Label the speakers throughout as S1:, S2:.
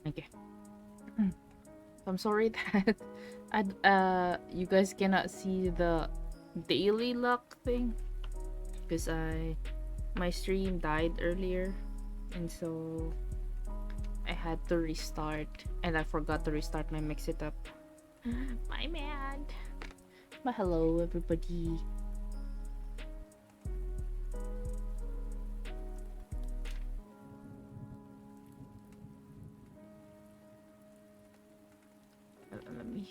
S1: Okay. I'm sorry that you guys cannot see the daily luck thing because my stream died earlier, and so I had to restart, and I forgot to restart my Mix It Up. My man. But hello everybody. Let me.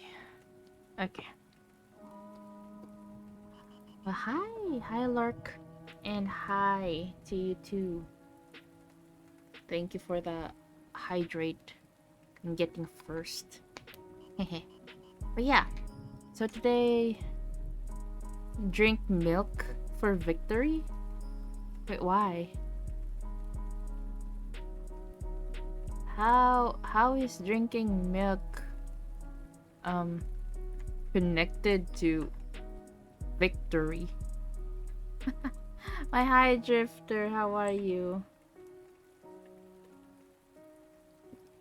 S1: Okay. Well, hi Lark, and hi to you too. Thank you for the hydrate and getting first. But yeah, so today, drink milk for victory? Wait, why? How is drinking milk connected to victory? My hi Drifter, how are you?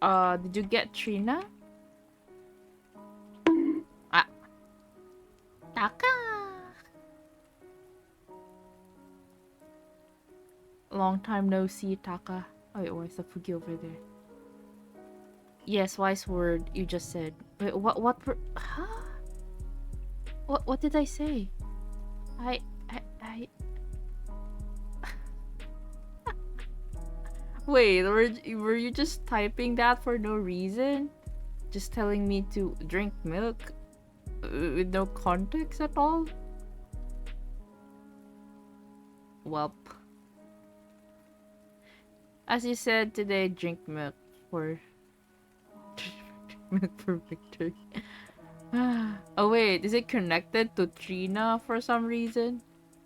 S1: Did you get Trina? Ah, Taka! Long time no see, Taka. Oh wait, why is the Fugi over there? Yes, wise word you just said. Wait, huh? What did I say? I Wait, were you just typing that for no reason? Just telling me to drink milk with no context at all? Welp. As you said today, drink milk for milk for victory. Oh wait, is it connected to Trina for some reason?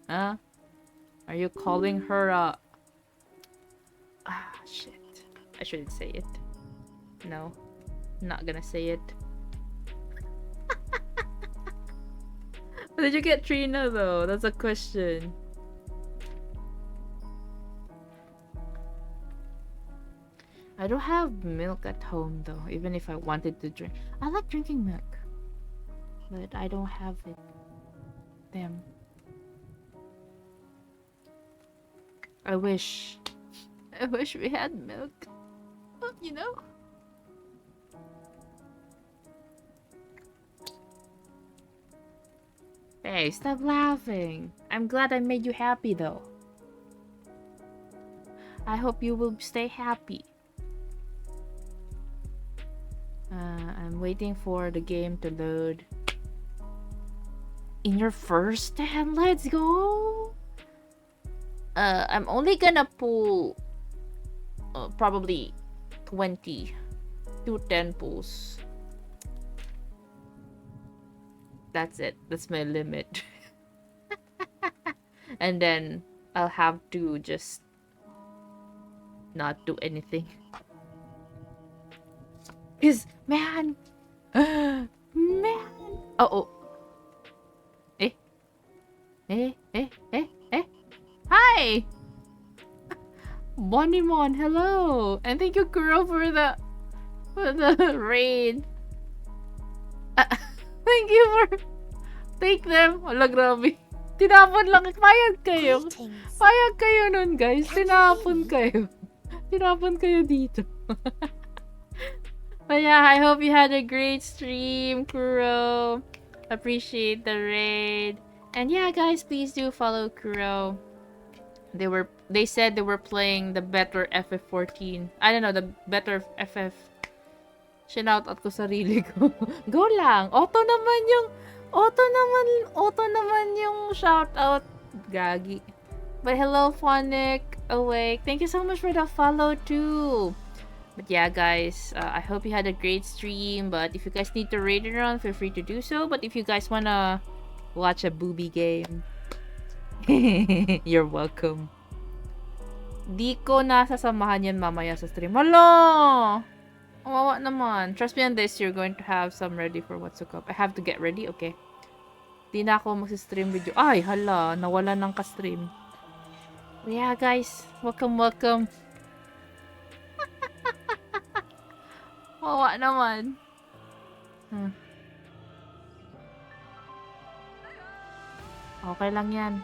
S1: Huh? Are you calling her a... shit. I shouldn't say it. No, I'm not gonna say it. Did you get Trina though? That's a question. I don't have milk at home though, even if I wanted to drink. I like drinking milk, but I don't have it. Damn. I wish we had milk. You know? Hey, stop laughing. I'm glad I made you happy though. I hope you will stay happy. I'm waiting for the game to load. In your first 10, let's go! I'm only gonna pull probably 20 to 10 pulls. That's it. That's my limit. And then I'll have to just not do anything. Cause man, man. Oh. Eh. Hi, Bonimon. Hello, and thank you, Kuro, for the raid. Thank you for take them. Wala, grabe. Tinapon lang. Payag kayo. Payag kayo nun, guys. Tinapon kayo. Tinapon kayo dito. But yeah, I hope you had a great stream, Kuro. Appreciate the raid. And yeah, guys, please do follow Kuro. They said they were playing the better FF14. I don't know, the better FF. Shoutout ko sarili ko. Go lang. Auto naman yung shoutout. Gagi. But hello, Phonic. Awake. Thank you so much for the follow too. But yeah, guys, I hope you had a great stream. But if you guys need to raid it around, feel free to do so. But if you guys wanna watch a booby game, you're welcome. Di ko nasasamahan yan mamaya sa stream. Hala! Kawawa naman. Trust me on this, you're going to have some ready for what's to come. I have to get ready? Okay. Di na ako mag-stream video. Ay, hala. Nawala ng ka-stream. Yeah, guys. Welcome. Kawawa naman. Okay lang yan.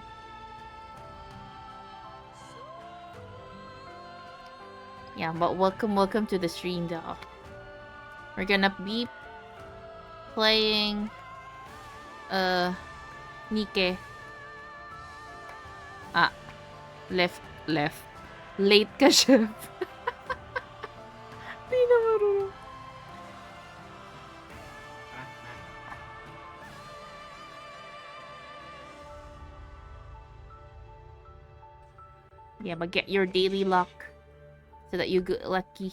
S1: Yeah, but welcome to the stream though. We're gonna be playing Nikke. Left. Late ka, chef. Di na marunong. Yeah, but get your daily luck so that you get lucky.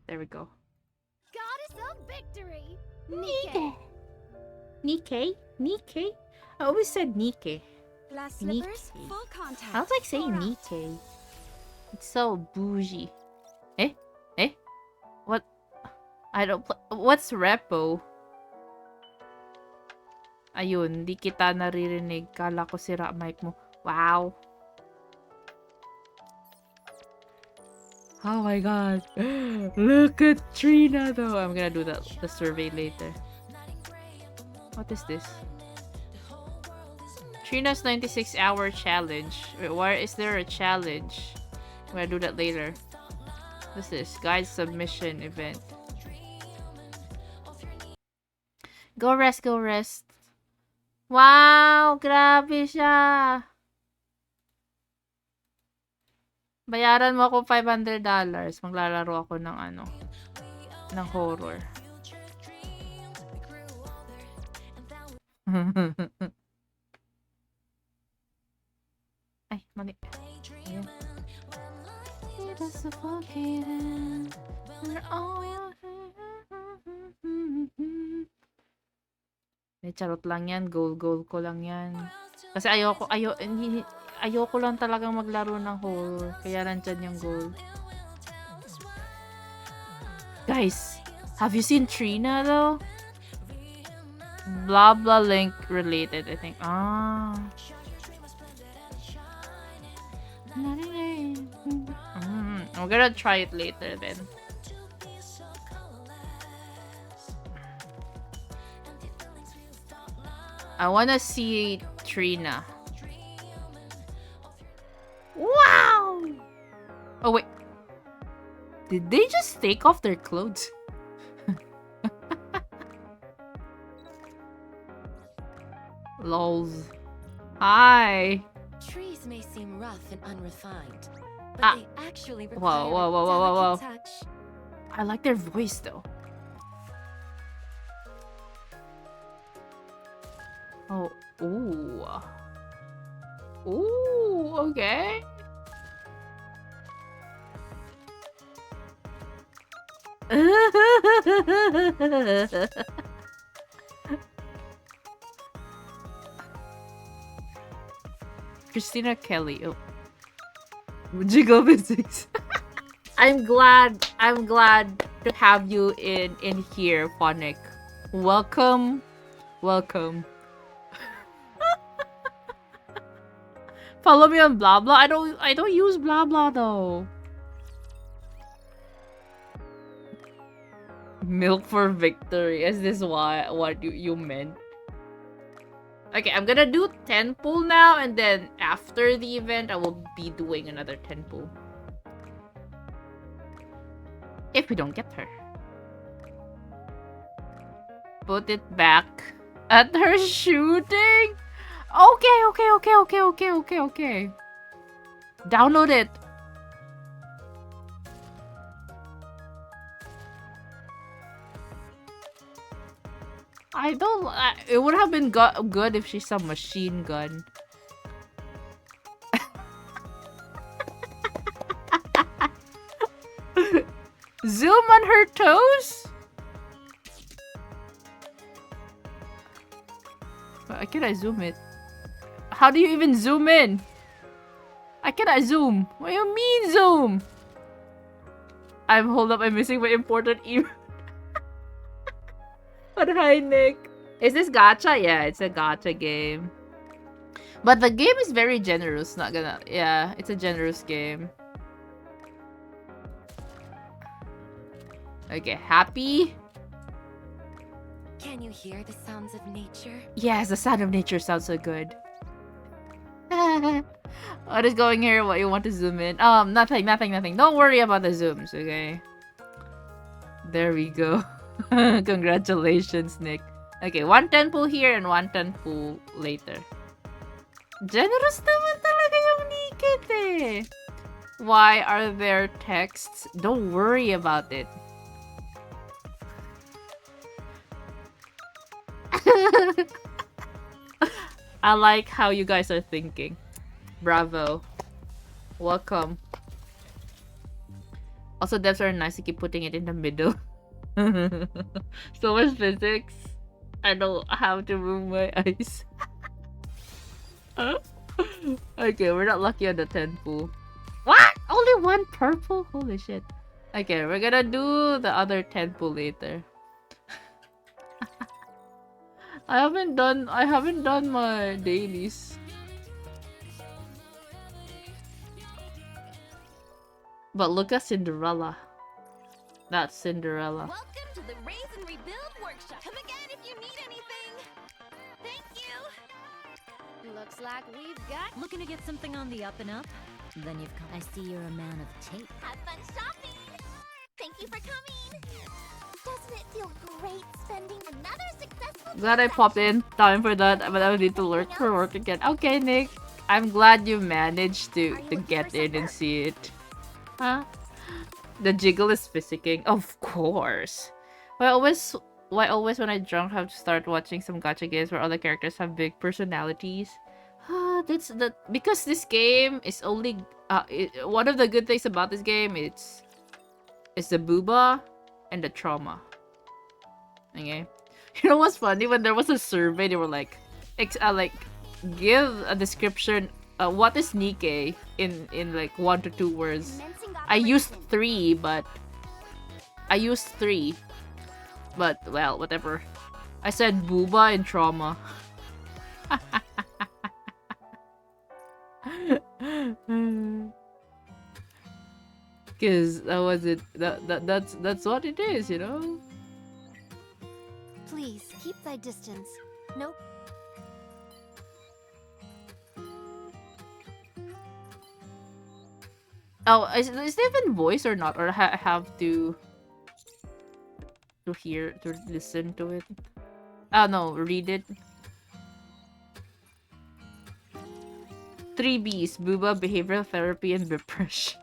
S1: There we go.
S2: Goddess of victory,
S1: Nikke. Nikke? I always said Nikke.
S2: Glass slippers, full contact.
S1: I was like saying Nikke. It's so bougie. Eh? What? I don't what's repo? Ayun, di kita naririnig. Kala ko sira mic mo. Wow. Oh my god. Look at Trina though. I'm gonna do the survey later. What is this? Trina's 96-hour challenge. Wait, why is there a challenge? I'm gonna do that later. What's this? Guide submission event. Go rest. Wow! Grabe siya! Bayaran mo ako $500. Maglalaro ako ng ng horror. Ay, mali. Ayan. Charot lang yan. Goal ko lang yan. Kasi ayoko lang talagang maglaro ng horror. Kaya nandyan yung goal. Guys, have you seen Trina though? Blah blah link related, I think. I'm gonna try it later then. I wanna see Trina. Wow! Oh wait. Did they just take off their clothes? Lols. Hi.
S2: Trees may seem rough and unrefined, but they actually require
S1: Whoa.
S2: touch.
S1: I like their voice though. Oh, ooh, okay. Christina Kelly. Oh. Jiggle physics. I'm glad to have you in here, Phonic. Welcome. Follow me on blah blah. I don't use blah blah though. Milk for victory. Is this what you meant? Okay, I'm gonna do 10 pull now, and then after the event, I will be doing another 10 pull. If we don't get her. Put it back at her shooting? Okay. Download it. I don't... it would have been good if she's a machine gun. Zoom on her toes? Why can't I zoom it? How do you even zoom in? I cannot zoom. What do you mean zoom? Hold up, I'm missing my important email. But hi, Nick. Is this gacha? Yeah, it's a gacha game. But the game is very generous, not gonna... Yeah, it's a generous game. Okay, happy?
S2: Can you hear the sounds of nature?
S1: Yes, the sound of nature sounds so good. What is going here? What you want to zoom in? Nothing. Don't worry about the zooms, okay? There we go. Congratulations, Nick. Okay, 110 pool here and 110 pool later. Generous naman talaga yung Niket eh. Why are there texts? Don't worry about it. I like how you guys are thinking. Bravo. Welcome. Also, devs are nice to keep putting it in the middle. So much physics. I don't have to move my eyes. Okay, we're not lucky on the 10 pool. What? Only one purple? Holy shit. Okay, we're gonna do the other 10 pool later. I haven't done my dailies. But look at Cinderella. That's Cinderella.
S2: Welcome to the Raise and Rebuild workshop. Come again if you need anything. Thank you. Looks like we've got...
S3: Looking to get something on the up and up? Then you've come. I see you're a man of tape.
S2: Have fun shopping. Thank you for coming. Doesn't it feel great spending another successful...
S1: Glad I popped in time for that, but I would need to lurk for work again. Okay, Nick. I'm glad you managed to get in and see it. Huh? The jiggle is physicking. Of course. Why always when I drunk have to start watching some gacha games where all the characters have big personalities? Because this game is only one of the good things about this game is the booba and the trauma. Okay. You know what's funny? When there was a survey, they were like give a description. What is Nikke in like 1 to 2 words? I used 3, but well, whatever. I said booba and trauma. Cause that was it. That's what it is, you know.
S2: Please, keep thy distance. Nope.
S1: Oh, is it even voice or not? Or I have to listen to it? Oh no, read it. 3 B's: Booba, behavioral therapy, and Bipresh.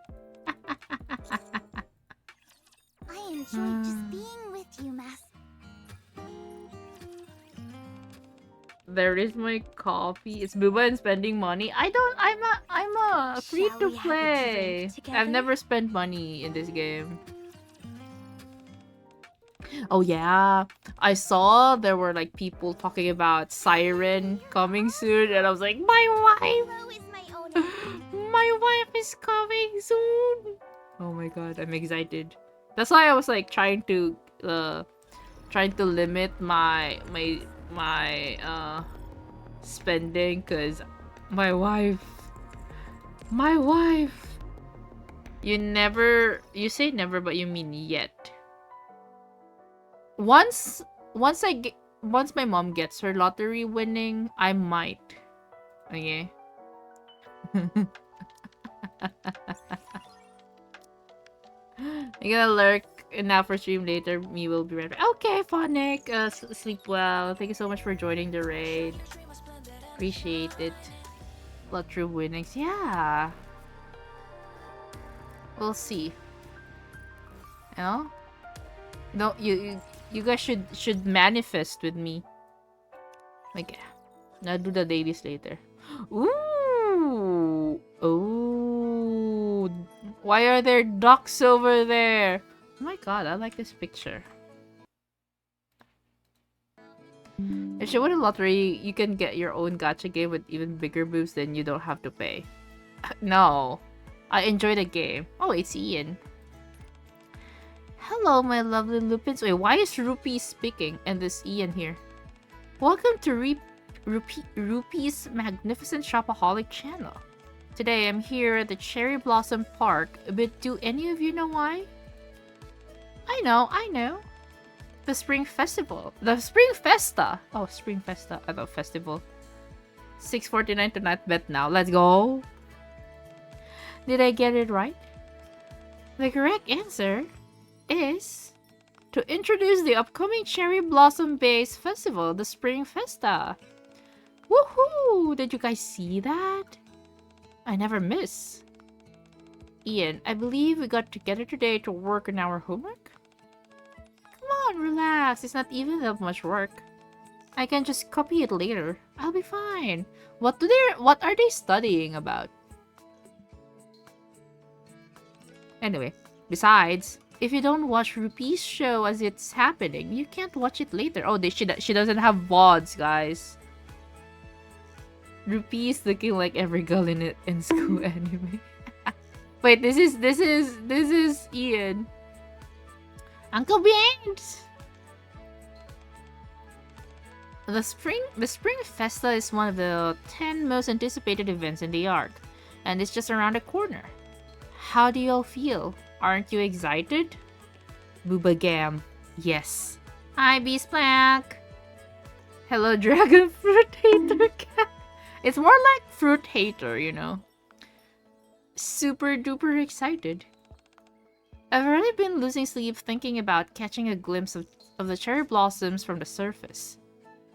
S2: I enjoy just being with you, Mas.
S1: There is my coffee. It's Booba and spending money. I'm a free to play. I've never spent money in this game. Oh yeah, I saw there were like people talking about Siren coming soon, and I was like, my wife, my wife is coming soon. Oh my god, I'm excited. That's why I was like trying to limit my spending, cause my wife. You say never, but you mean yet. Once my mom gets her lottery winning, I might. Okay. I'm gonna lurk now for stream later. Me will be right back. Okay, Phonic. Sleep well. Thank you so much for joining the raid. Appreciate it. Lottery winnings. Yeah. We'll see. You know? No, you guys should manifest with me. Okay. I'll do the dailies later. Ooh. Oh. Why are there ducks over there? Oh my god, I like this picture. If you win a lottery, you can get your own gacha game with even bigger moves, then you don't have to pay. No. I enjoy the game. Oh, it's Ian. Hello, my lovely Lupins. Wait, why is Rupi speaking and this Ian here? Welcome to Rupee's magnificent shopaholic channel. Today I'm here at the Cherry Blossom Park, but do any of you know why? I know. The Spring Festival. The Spring Festa. Oh, Spring Festa. I thought festival. 6:49 to not bet now. Let's go. Did I get it right? The correct answer is to introduce the upcoming Cherry Blossom Based Festival, the Spring Festa. Woohoo! Did you guys see that? I never miss. Ian, I believe we got together today to work on our homework? Come on, relax. It's not even that much work. I can just copy it later. I'll be fine. What are they studying about? Anyway, besides, if you don't watch Rupee's show as it's happening, you can't watch it later. Oh, she doesn't have VODs, guys. Rupee's looking like every girl in school anime. Wait, this is Ian. Uncle Beans. The Spring Festa is one of the 10 most anticipated events in the arc, and it's just around the corner. How do you all feel? Aren't you excited? Booba Gam. Yes. Hi, Beast Black. Hello, Dragon Fruit Hater Cat. It's more like Fruit Hater, you know. Super duper excited. I've already been losing sleep thinking about catching a glimpse of the cherry blossoms from the surface.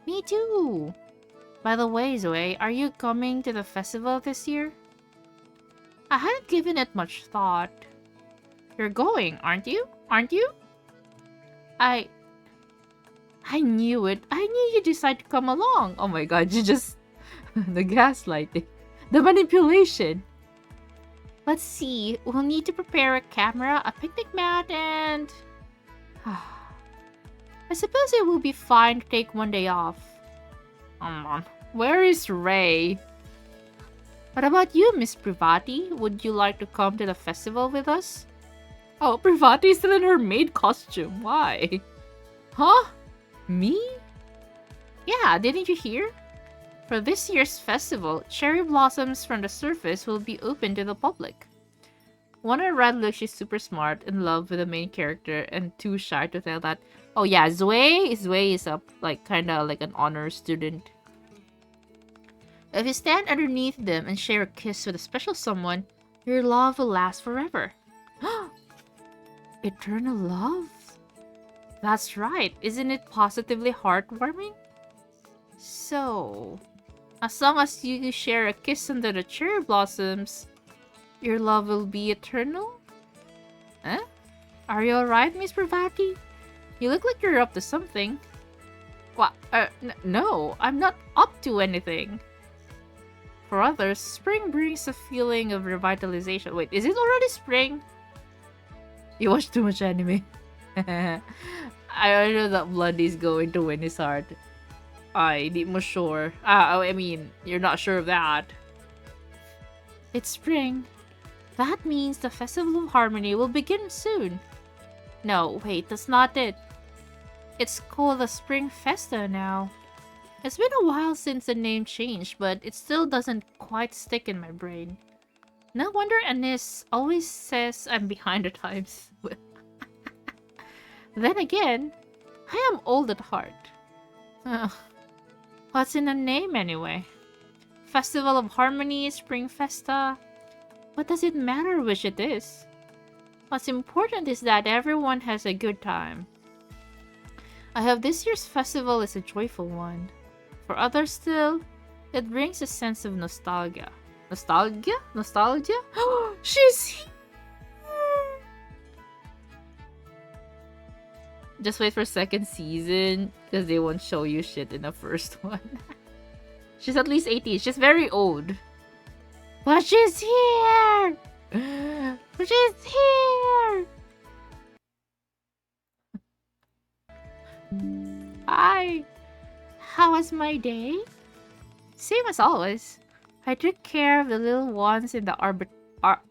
S1: Me too. By the way, Zoe, are you coming to the festival this year? I hadn't given it much thought. You're going, aren't you? Aren't you? I knew it. I knew you'd decide to come along. Oh my god, you just... the gaslighting. The manipulation. Let's see. We'll need to prepare a camera, a picnic mat, and... I suppose it will be fine to take one day off. Where is Ray? What about you, Miss Privati? Would you like to come to the festival with us? Oh, Privati's still in her maid costume. Why? Huh? Me? Yeah, didn't you hear? For this year's festival, cherry blossoms from the surface will be open to the public. One in red looks she's super smart, in love with the main character, and too shy to tell that. Oh yeah, Zoe is a kinda like an honor student. If you stand underneath them and share a kiss with a special someone, your love will last forever. Eternal love? That's right, isn't it positively heartwarming? So, as long as you share a kiss under the cherry blossoms, your love will be eternal? Huh? Are you alright, Miss Pravati? You look like you're up to something. What? No, I'm not up to anything. For others, spring brings a feeling of revitalization. Wait, is it already spring? You watch too much anime. I know that blood is going to win his heart. Di mo sure. I mean, you're not sure of that. It's spring. That means the Festival of Harmony will begin soon. No, wait, that's not it. It's called the Spring Festa now. It's been a while since the name changed, but it still doesn't quite stick in my brain. No wonder Anis always says I'm behind the times. Then again, I am old at heart. What's in the name anyway? Festival of Harmony, Spring Festa. What does it matter which it is? What's important is that everyone has a good time. I hope this year's festival is a joyful one. For others still, it brings a sense of nostalgia. Nostalgia? Nostalgia? She's here! Just wait for second season, because they won't show you shit in the first one. She's at least 18. She's very old. But she's here! She's here! Hi! How was my day? Same as always. I took care of the little ones in the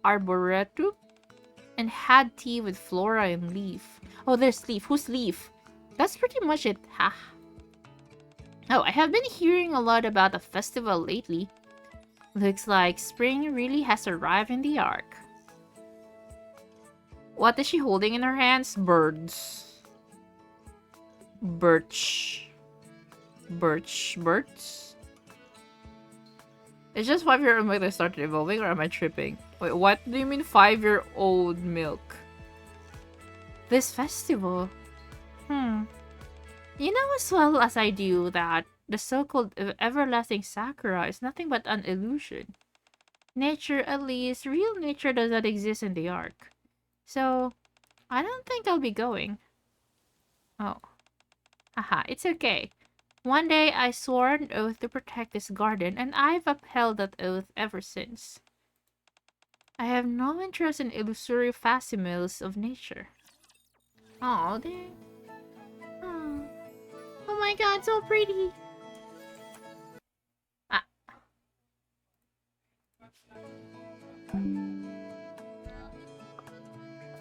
S1: arboretum and had tea with Flora and Leaf. Oh, there's Leaf. Who's Leaf? That's pretty much it. Ha. Oh, I have been hearing a lot about the festival lately. Looks like spring really has arrived in the ark. What is she holding in her hands? Birds. Birch. Birds? It's just 5-year-old milk that started evolving, or am I tripping? Wait, what do you mean 5-year-old milk? This festival? You know as well as I do that the so-called everlasting Sakura is nothing but an illusion. Nature, at least, real nature does not exist in the ark. So, I don't think I'll be going. Oh. Haha, it's okay. One day I swore an oath to protect this garden, and I've upheld that oath ever since. I have no interest in illusory facsimils of nature. Oh, they... Oh. Oh my god, so pretty! Ah.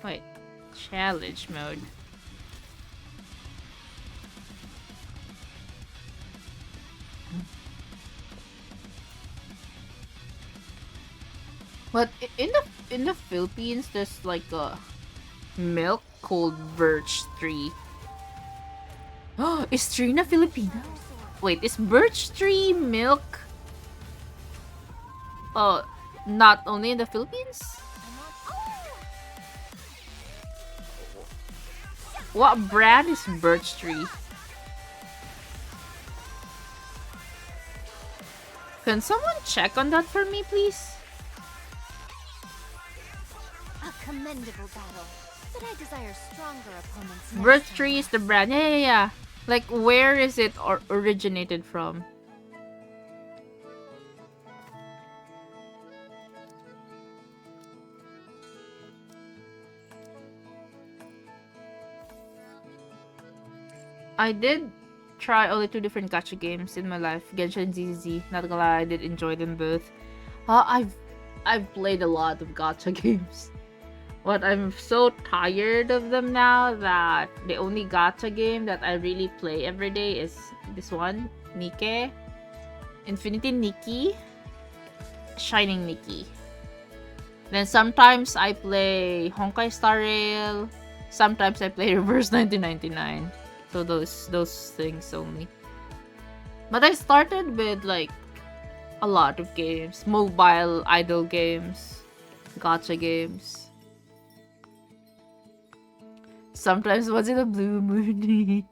S1: Wait. Challenge mode. But in the Philippines, there's like a milk called Birch Tree. Oh, is Trina Filipino? Wait, is Birch Tree milk? Not only in the Philippines? What brand is Birch Tree? Can someone check on that for me, please?
S2: A commendable battle, but I desire stronger opponents.
S1: Birch Tree is the brand. Yeah. Like, where is it originated from? I did try only 2 different gacha games in my life, Genshin and ZZZ. Not gonna lie, I did enjoy them both. I've played a lot of gacha games, but I'm so tired of them now that the only gacha game that I really play every day is this one, Nikke, Infinity Nikke, Shining Nikke. Then sometimes I play Honkai Star Rail, sometimes I play Reverse 1999. So those things only. But I started with like a lot of games, mobile idle games, gacha games. Sometimes once in a blue moon.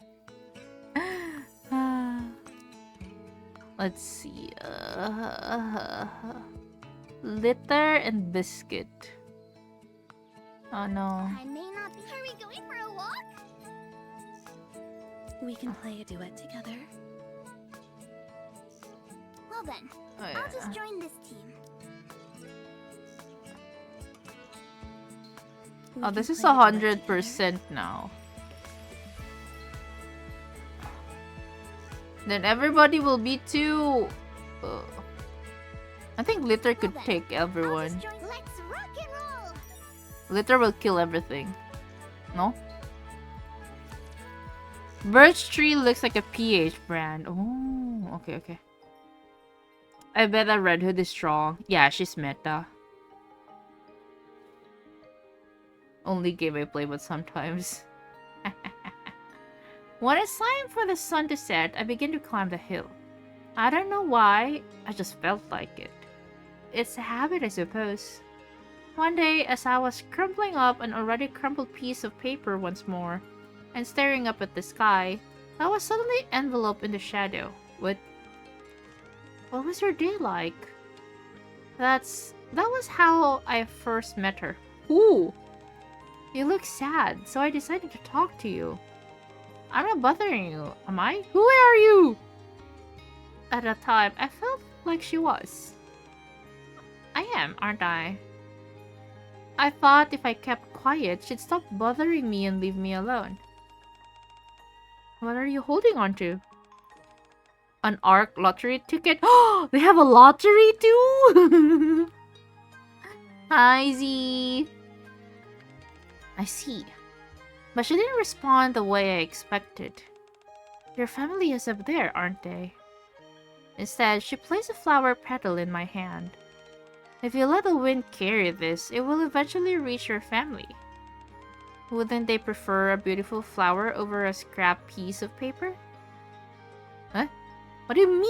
S1: Let's see. Litter and biscuit. Oh no.
S2: I may not be. Are we going for a walk?
S3: We can play a duet together.
S2: Well then,
S1: Oh, yeah.
S2: I'll just join this team.
S1: Oh, this is 100% now. Then everybody will be too. I think Litter could take everyone.
S2: Let's rock and roll.
S1: Litter will kill everything. No? Birch Tree looks like a PH brand. Oh, okay. I bet that Red Hood is strong. Yeah, she's meta. Only game I play, but sometimes. When it's time for the sun to set, I begin to climb the hill. I don't know why, I just felt like it. It's a habit, I suppose. One day, as I was crumpling up an already crumpled piece of paper once more, and staring up at the sky, I was suddenly enveloped in the shadow. What was your day like? That was how I first met her. Ooh! You look sad, so I decided to talk to you. I'm not bothering you, am I? Who are you? At that time, I felt like she was. I am, aren't I? I thought if I kept quiet, she'd stop bothering me and leave me alone. What are you holding on to? An ARC lottery ticket? Oh, they have a lottery too? Hi, Z. I see. But she didn't respond the way I expected. Your family is up there, aren't they? Instead, she placed a flower petal in my hand. If you let the wind carry this, it will eventually reach your family. Wouldn't they prefer a beautiful flower over a scrap piece of paper? Huh? What do you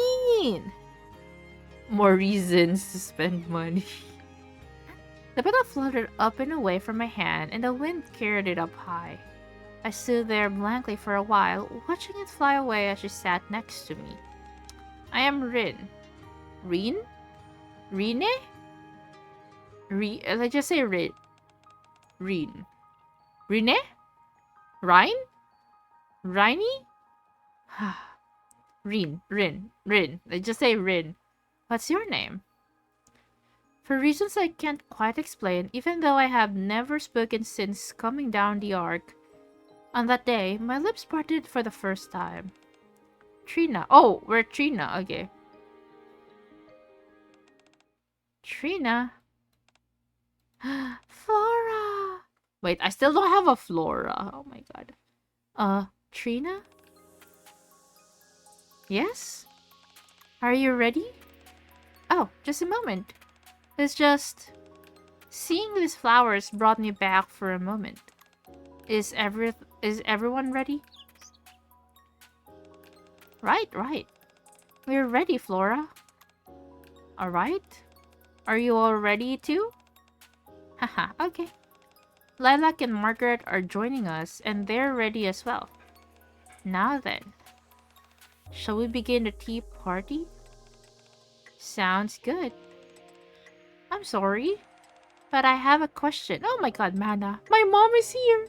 S1: mean? More reasons to spend money. The petal floated up and away from my hand, and the wind carried it up high. I stood there blankly for a while, watching it fly away as she sat next to me. I am Rin. Rin? Rine? Let's just say Rin. Rin. Rine? Rine? Riney? Rin. Let's just say Rin. What's your name? For reasons I can't quite explain, even though I have never spoken since coming down the arc, on that day, my lips parted for the first time. Trina. Oh, we're Trina. Okay. Trina? Flora! Wait, I still don't have a Flora. Oh my god. Trina? Yes? Are you ready? Oh, just a moment. It's just... Seeing these flowers brought me back for a moment. Is everyone ready? Right. We're ready, Flora. Alright. Are you all ready too? Haha, okay. Lilac and Margaret are joining us, and they're ready as well. Now then. Shall we begin the tea party? Sounds good. I'm sorry, but I have a question. Oh my god, Mana. My mom is here!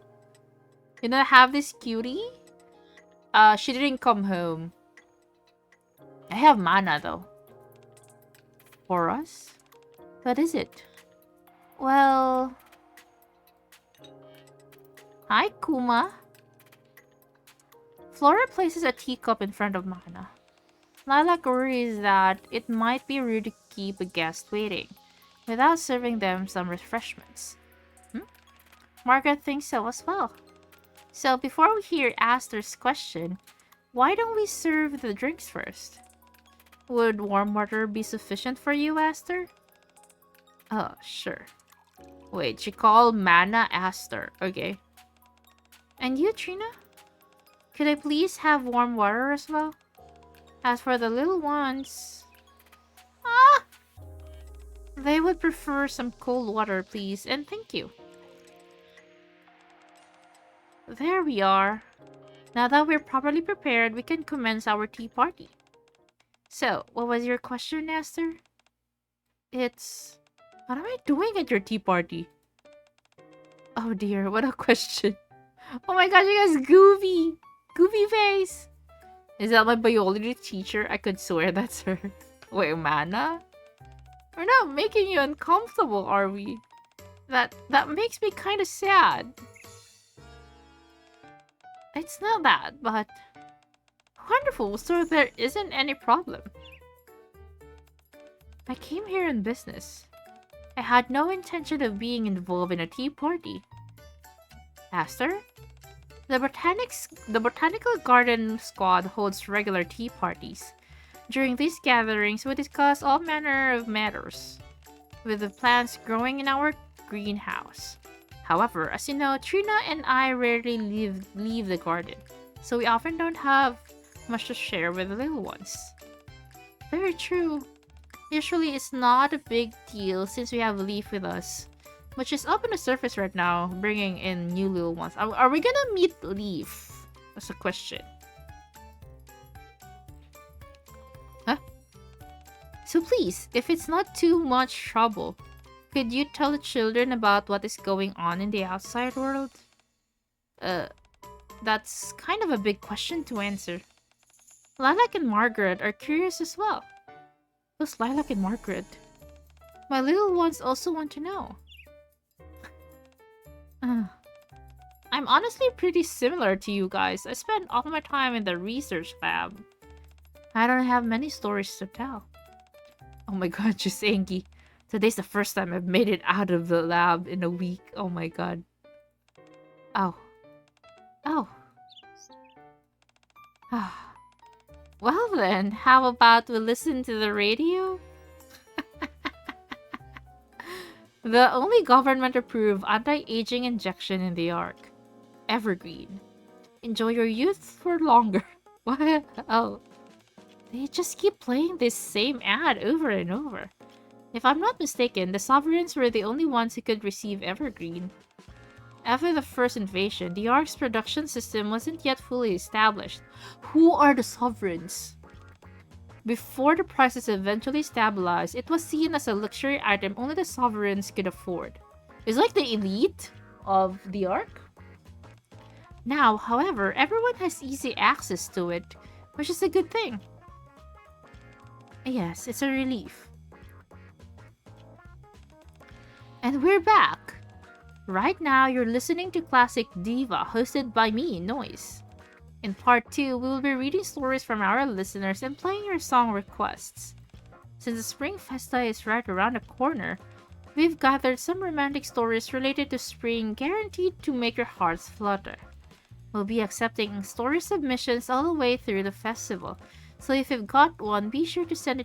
S1: You know, I have this cutie. She didn't come home. I have Mana though. For us? What is it? Well... Hi, Kuma. Flora places a teacup in front of Mana. Lilac worries that it might be rude to keep a guest waiting without serving them some refreshments. Margaret thinks so as well. So before we hear Aster's question, why don't we serve the drinks first? Would warm water be sufficient for you, Aster? Oh, sure. Wait, she called Mana Aster. Okay. And you, Trina? Could I please have warm water as well? As for the little ones... They would prefer some cold water, please, and thank you. There we are. Now that we're properly prepared, we can commence our tea party. So, what was your question, Aster? It's... What am I doing at your tea party? Oh dear, what a question. Oh my gosh, you guys, Goofy! Goofy face! Is that my biology teacher? I could swear that's her. Wait, Mana? We're not making you uncomfortable, are we? That makes me kind of sad. It's not that, but... Wonderful, so there isn't any problem. I came here in business. I had no intention of being involved in a tea party. Aster? The Botanical Garden Squad holds regular tea parties. During these gatherings, we discuss all manner of matters, with the plants growing in our greenhouse. However, as you know, Trina and I rarely leave the garden, so we often don't have much to share with the little ones. Very true. Usually it's not a big deal since we have Leaf with us, which is up on the surface right now, bringing in new little ones. Are we gonna meet Leaf? That's a question. Huh? So please, if it's not too much trouble, could you tell the children about what is going on in the outside world? That's kind of a big question to answer. Lilac and Margaret are curious as well. Who's Lilac and Margaret? My little ones also want to know. I'm honestly pretty similar to you guys. I spend all my time in the research lab. I don't have many stories to tell. Oh my god, Jusengi. Today's the first time I've made it out of the lab in a week. Oh my god. Ow. Oh. Well then, how about we listen to the radio? The only government-approved anti-aging injection in the Ark. Evergreen. Enjoy your youth for longer. What? Oh. They just keep playing this same ad over and over. If I'm not mistaken, the Sovereigns were the only ones who could receive Evergreen. After the first invasion, the Ark's production system wasn't yet fully established. Who are the Sovereigns? Before the prices eventually stabilized, it was seen as a luxury item only the Sovereigns could afford. It's like the elite of the Ark. Now, however, everyone has easy access to it, which is a good thing. Yes, it's a relief. And we're back! Right now, you're listening to Classic Diva, hosted by me, Noise. In part 2, we will be reading stories from our listeners and playing your song requests. Since the Spring Festa is right around the corner, we've gathered some romantic stories related to spring guaranteed to make your hearts flutter. We'll be accepting story submissions all the way through the festival, so if you've got one, be sure to send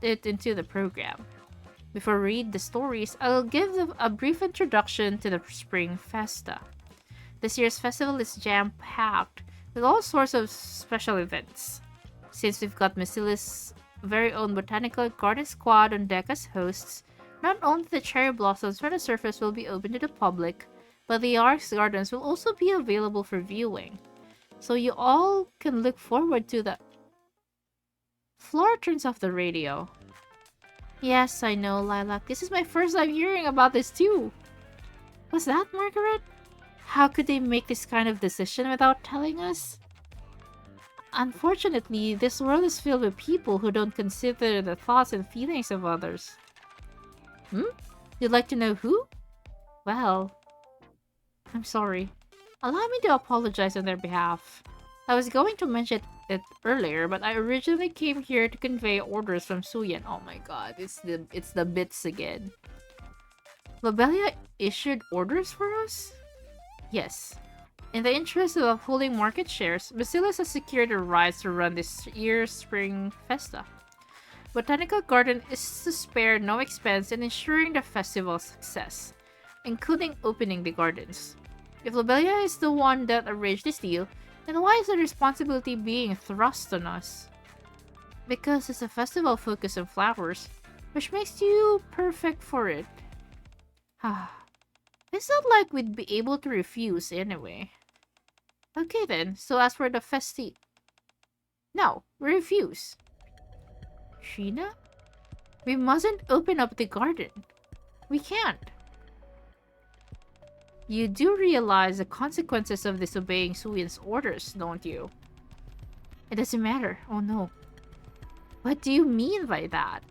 S1: it into the program. Before we read the stories, I'll give a brief introduction to the Spring Festa. This year's festival is jam-packed with all sorts of special events. Since we've got Massila's very own Botanical Garden Squad on deck as hosts, not only the cherry blossoms from the surface will be open to the public, but the Ark's gardens will also be available for viewing. So you all can look forward to the... Flora turns off the radio. Yes, I know, Lilac. This is my first time hearing about this too. Was that Margaret? How could they make this kind of decision without telling us? Unfortunately, this world is filled with people who don't consider the thoughts and feelings of others. You'd like to know who? Well, I'm sorry. Allow me to apologize on their behalf. I was going to mention it earlier, but I originally came here to convey orders from Suyan. Oh my god, it's the bits again. Lobelia issued orders for us? Yes. In the interest of upholding market shares, Bacillus has secured the rights to run this year's Spring Festa. Botanical Garden is to spare no expense in ensuring the festival's success, including opening the gardens. If Lobelia is the one that arranged this deal, then why is the responsibility being thrust on us? Because it's a festival focused on flowers, which makes you perfect for it. It's not like we'd be able to refuse anyway. Okay then, so as for the festi... No, we refuse. Sheena? We mustn't open up the garden. We can't. You do realize the consequences of disobeying Suyan's orders, don't you? It doesn't matter. Oh no. What do you mean by that?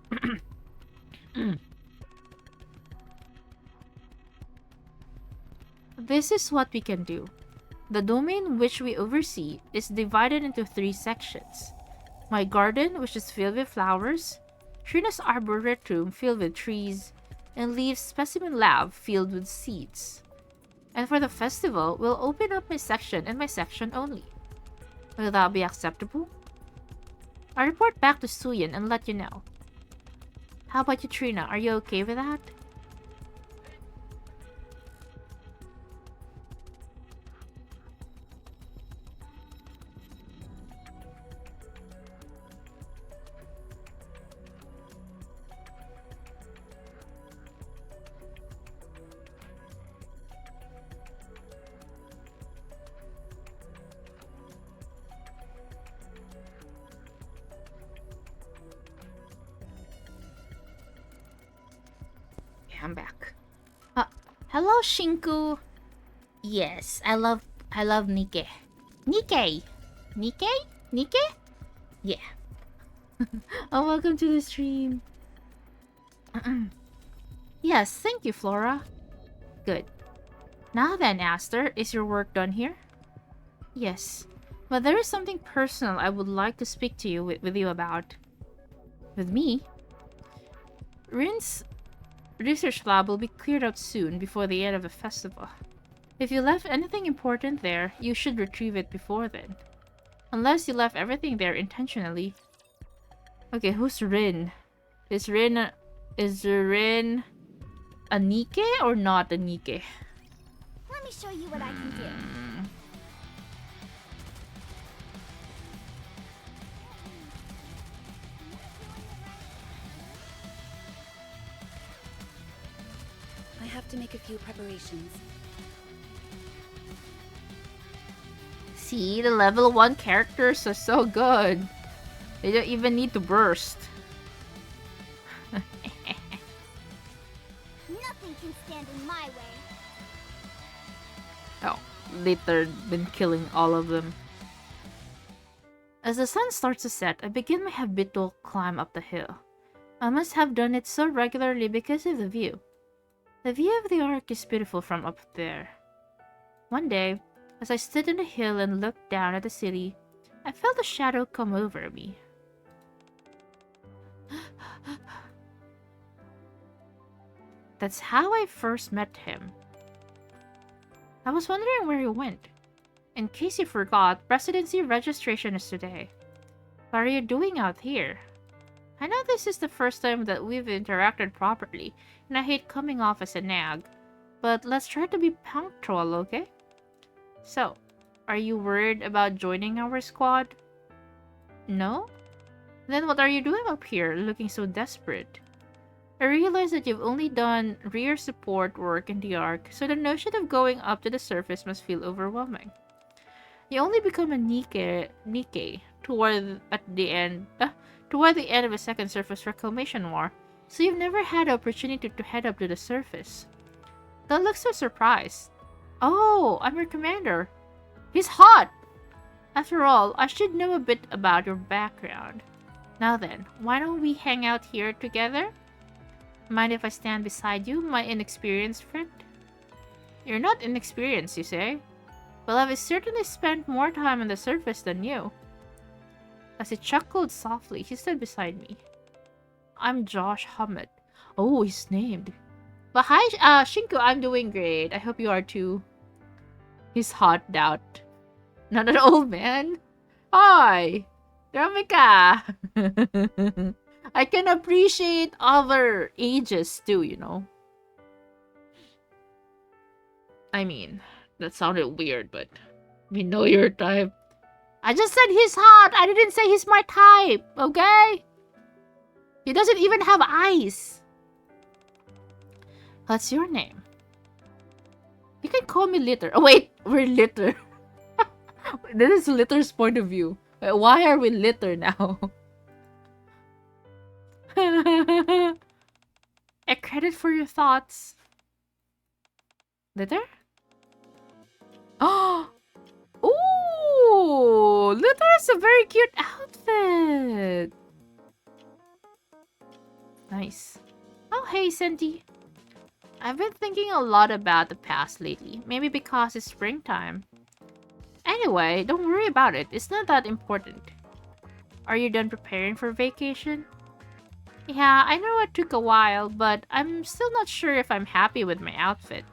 S1: This is what we can do. The domain which we oversee is divided into 3 sections. My garden, which is filled with flowers, Trina's arboretum filled with trees, and Leaf's specimen lab filled with seeds. And for the festival, we'll open up my section and my section only. Will that be acceptable? I'll report back to Suyan and let you know. How about you, Trina? Are you okay with that? I'm back. Hello, Shinku. Yes, I love Nikke. Nikke? Yeah. Oh, welcome to the stream. Yes, thank you, Flora. Good. Now then, Aster, is your work done here? Yes, but there is something personal I would like to speak to you with you about. With me? Rin's research lab will be cleared out soon before the end of the festival. If you left anything important there, you should retrieve it before then. Unless you left everything there intentionally. Okay, who's Rin? Is Rin a Nikke or not a Nikke?
S2: Let me show you what I can do. I have to make a few preparations.
S1: See, the level 1 characters are so good. They don't even need to burst.
S2: Nothing can stand in my way.
S1: Oh, later been killing all of them. As the sun starts to set, I begin my habitual climb up the hill. I must have done it so regularly because of the view. The view of the Ark is beautiful from up there. One day, as I stood on the hill and looked down at the city, I felt a shadow come over me. That's how I first met him. I was wondering where he went. In case you forgot, presidency registration is today. What are you doing out here? I know this is the first time that we've interacted properly, and I hate coming off as a nag. But let's try to be punctual, okay? So, are you worried about joining our squad? No? Then what are you doing up here, looking so desperate? I realize that you've only done rear support work in the Ark, so the notion of going up to the surface must feel overwhelming. You only become a Nikke toward the end of the second surface reclamation war, so you've never had the opportunity to head up to the surface. Don't look so surprised. Oh, I'm your commander. He's hot! After all, I should know a bit about your background. Now then, why don't we hang out here together? Mind if I stand beside you, my inexperienced friend? You're not inexperienced, you say? Well, I've certainly spent more time on the surface than you. As he chuckled softly, he stood beside me. I'm Josh Hammett. Oh, he's named. But hi, Shinku, I'm doing great. I hope you are too. He's hot, doubt. Not an old man. Hi! Grabe ka! I can appreciate other ages too, you know. I mean, that sounded weird, but we know your type. I just said he's hot. I didn't say he's my type, okay? He doesn't even have eyes. What's your name? You can call me Litter. Oh wait, we're Litter. This is Litter's point of view. Why are we Litter now? A credit for your thoughts. Litter? Oh! Ooh! Litter is a very cute outfit! Nice. Oh, hey, Senti. I've been thinking a lot about the past lately. Maybe because it's springtime. Anyway, don't worry about it. It's not that important. Are you done preparing for vacation? Yeah, I know it took a while, but I'm still not sure if I'm happy with my outfit.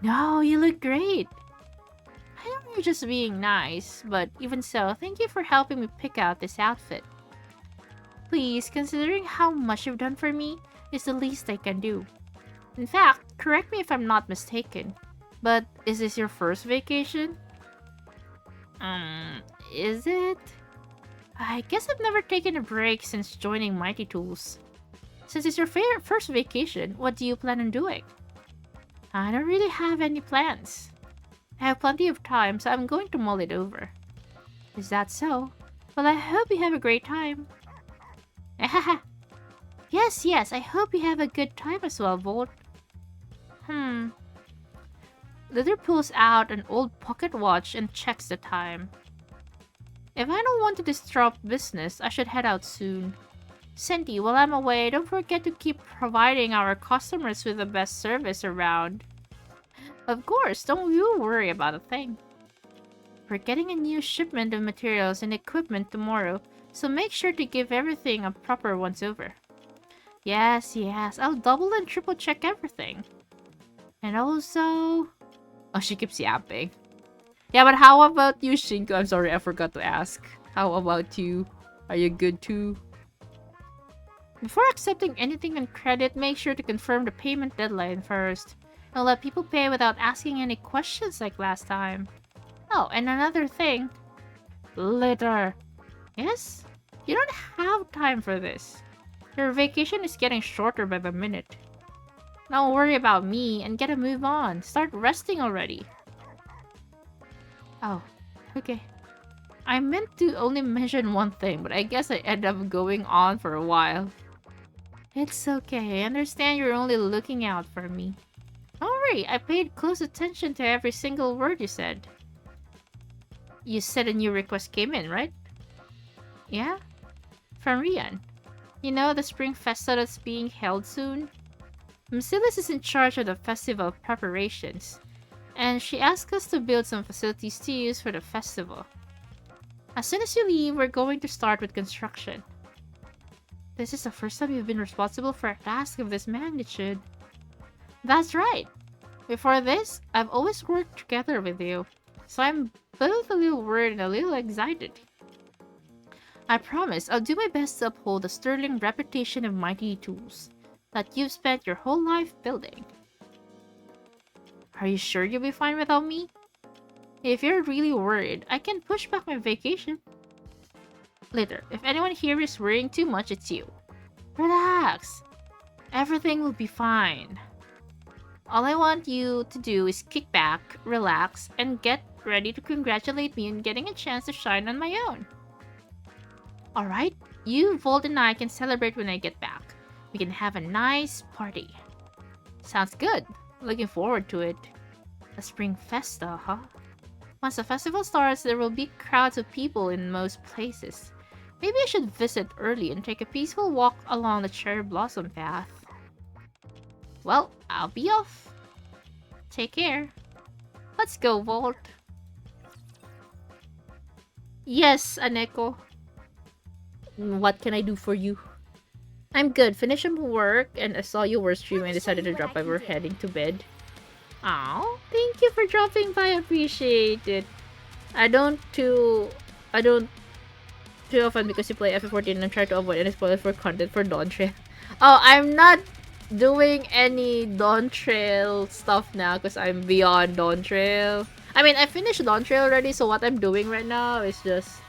S1: No, you look great. I know you're just being nice, but even so, thank you for helping me pick out this outfit. Please, considering how much you've done for me, is the least I can do. In fact, correct me if I'm not mistaken, but is this your first vacation? Is it? I guess I've never taken a break since joining Mighty Tools. Since it's your first vacation, what do you plan on doing? I don't really have any plans. I have plenty of time, so I'm going to mull it over. Is that so? Well, I hope you have a great time. Yes, I hope you have a good time as well, Volt. Litter pulls out an old pocket watch and checks the time. If I don't want to disrupt business, I should head out soon. Senti, while I'm away, don't forget to keep providing our customers with the best service around. Of course, don't you worry about a thing. We're getting a new shipment of materials and equipment tomorrow, so make sure to give everything a proper once-over. Yes, I'll double and triple check everything. And also... Oh, she keeps yapping. Yeah, but how about you, Shinko? I'm sorry, I forgot to ask. How about you? Are you good too? Before accepting anything on credit, make sure to confirm the payment deadline first. Don't let people pay without asking any questions like last time. Oh, and another thing. Later. Yes? You don't have time for this. Your vacation is getting shorter by the minute. Don't worry about me and get a move on. Start resting already. Oh, okay. I meant to only mention one thing, but I guess I ended up going on for a while. It's okay. I understand you're only looking out for me. Don't worry, I paid close attention to every single word you said. You said a new request came in, right? Yeah? From Rian. You know the spring festa that's being held soon? Msilis is in charge of the festival preparations, and she asked us to build some facilities to use for the festival. As soon as you leave, we're going to start with construction. This is the first time you've been responsible for a task of this magnitude. That's right. Before this, I've always worked together with you, so I'm both a little worried and a little excited. I promise I'll do my best to uphold the sterling reputation of Mighty Tools that you've spent your whole life building. Are you sure you'll be fine without me? If you're really worried, I can push back my vacation. Later, if anyone here is worrying too much, it's you. Relax. Everything will be fine. All I want you to do is kick back, relax, and get ready to congratulate me on getting a chance to shine on my own. Alright, you, Volt, and I can celebrate when I get back. We can have a nice party. Sounds good. Looking forward to it. A spring festa, huh? Once the festival starts, there will be crowds of people in most places. Maybe I should visit early and take a peaceful walk along the cherry blossom path. Well, I'll be off. Take care. Let's go, Volt. Yes, Aneko. What can I do for you? I'm good. Finished work and I saw you were streaming and decided to drop by. We're heading to bed. Aw, thank you for dropping by. I appreciate it. I don't too often because you play FF14 and try to avoid any spoilers for content for Dawn Trail. Oh, I'm not doing any Dawn Trail stuff now because I'm beyond Dawn Trail. I mean, I finished Dawn Trail already, so what I'm doing right now is just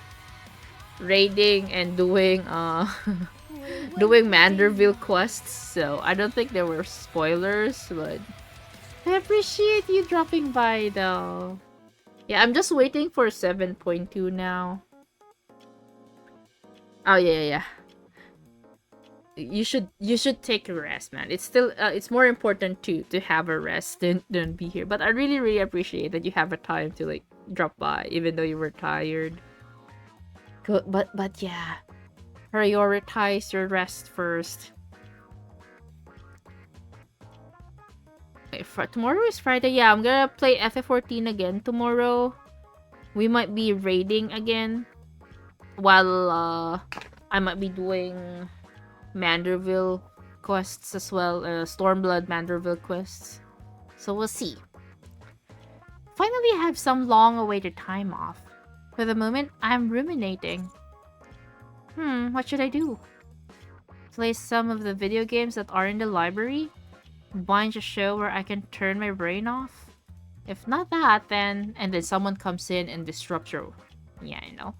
S1: raiding and doing doing Manderville quests. So I don't think there were spoilers, but I appreciate you dropping by though. Yeah, I'm just waiting for 7.2 now. Oh yeah. You should take a rest, man. It's still it's more important to have a rest than be here. But I really appreciate that you have a time to like drop by, even though you were tired. Good, but yeah, prioritize your rest first. For tomorrow is Friday. Yeah, I'm gonna play FF14 again tomorrow. We might be raiding again, while I might be doing Manderville quests as well, Stormblood Manderville quests. So we'll see. Finally, I have some long-awaited time off. For the moment, I'm ruminating. What should I do? Play some of the video games that are in the library? Binge a show where I can turn my brain off? If not that, then someone comes in and disrupts your... Yeah, I know.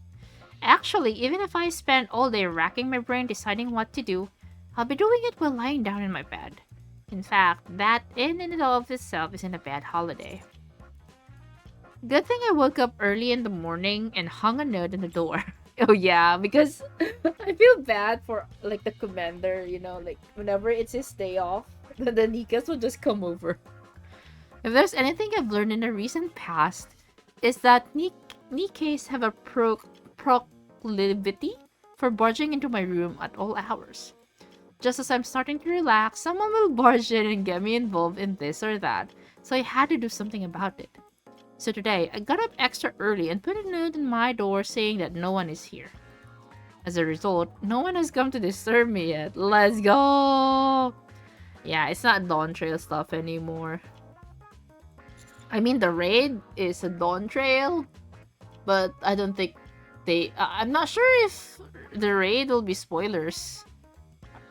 S1: Actually, even if I spend all day racking my brain deciding what to do, I'll be doing it while lying down in my bed. In fact, that in and of itself isn't a bad holiday. Good thing I woke up early in the morning and hung a note on the door. Oh yeah, because I feel bad for like the commander, you know, like whenever it's his day off, the Nikkas will just come over. If there's anything I've learned in the recent past, is that Nikkes have a proclivity for barging into my room at all hours. Just as I'm starting to relax, someone will barge in and get me involved in this or that, so I had to do something about it. So today, I got up extra early and put a note on my door saying that no one is here. As a result, no one has come to disturb me yet. Let's go! Yeah, it's not Dawn Trail stuff anymore. I mean, the raid is a dawn trail, but I don't think they. I'm not sure if the raid will be spoilers.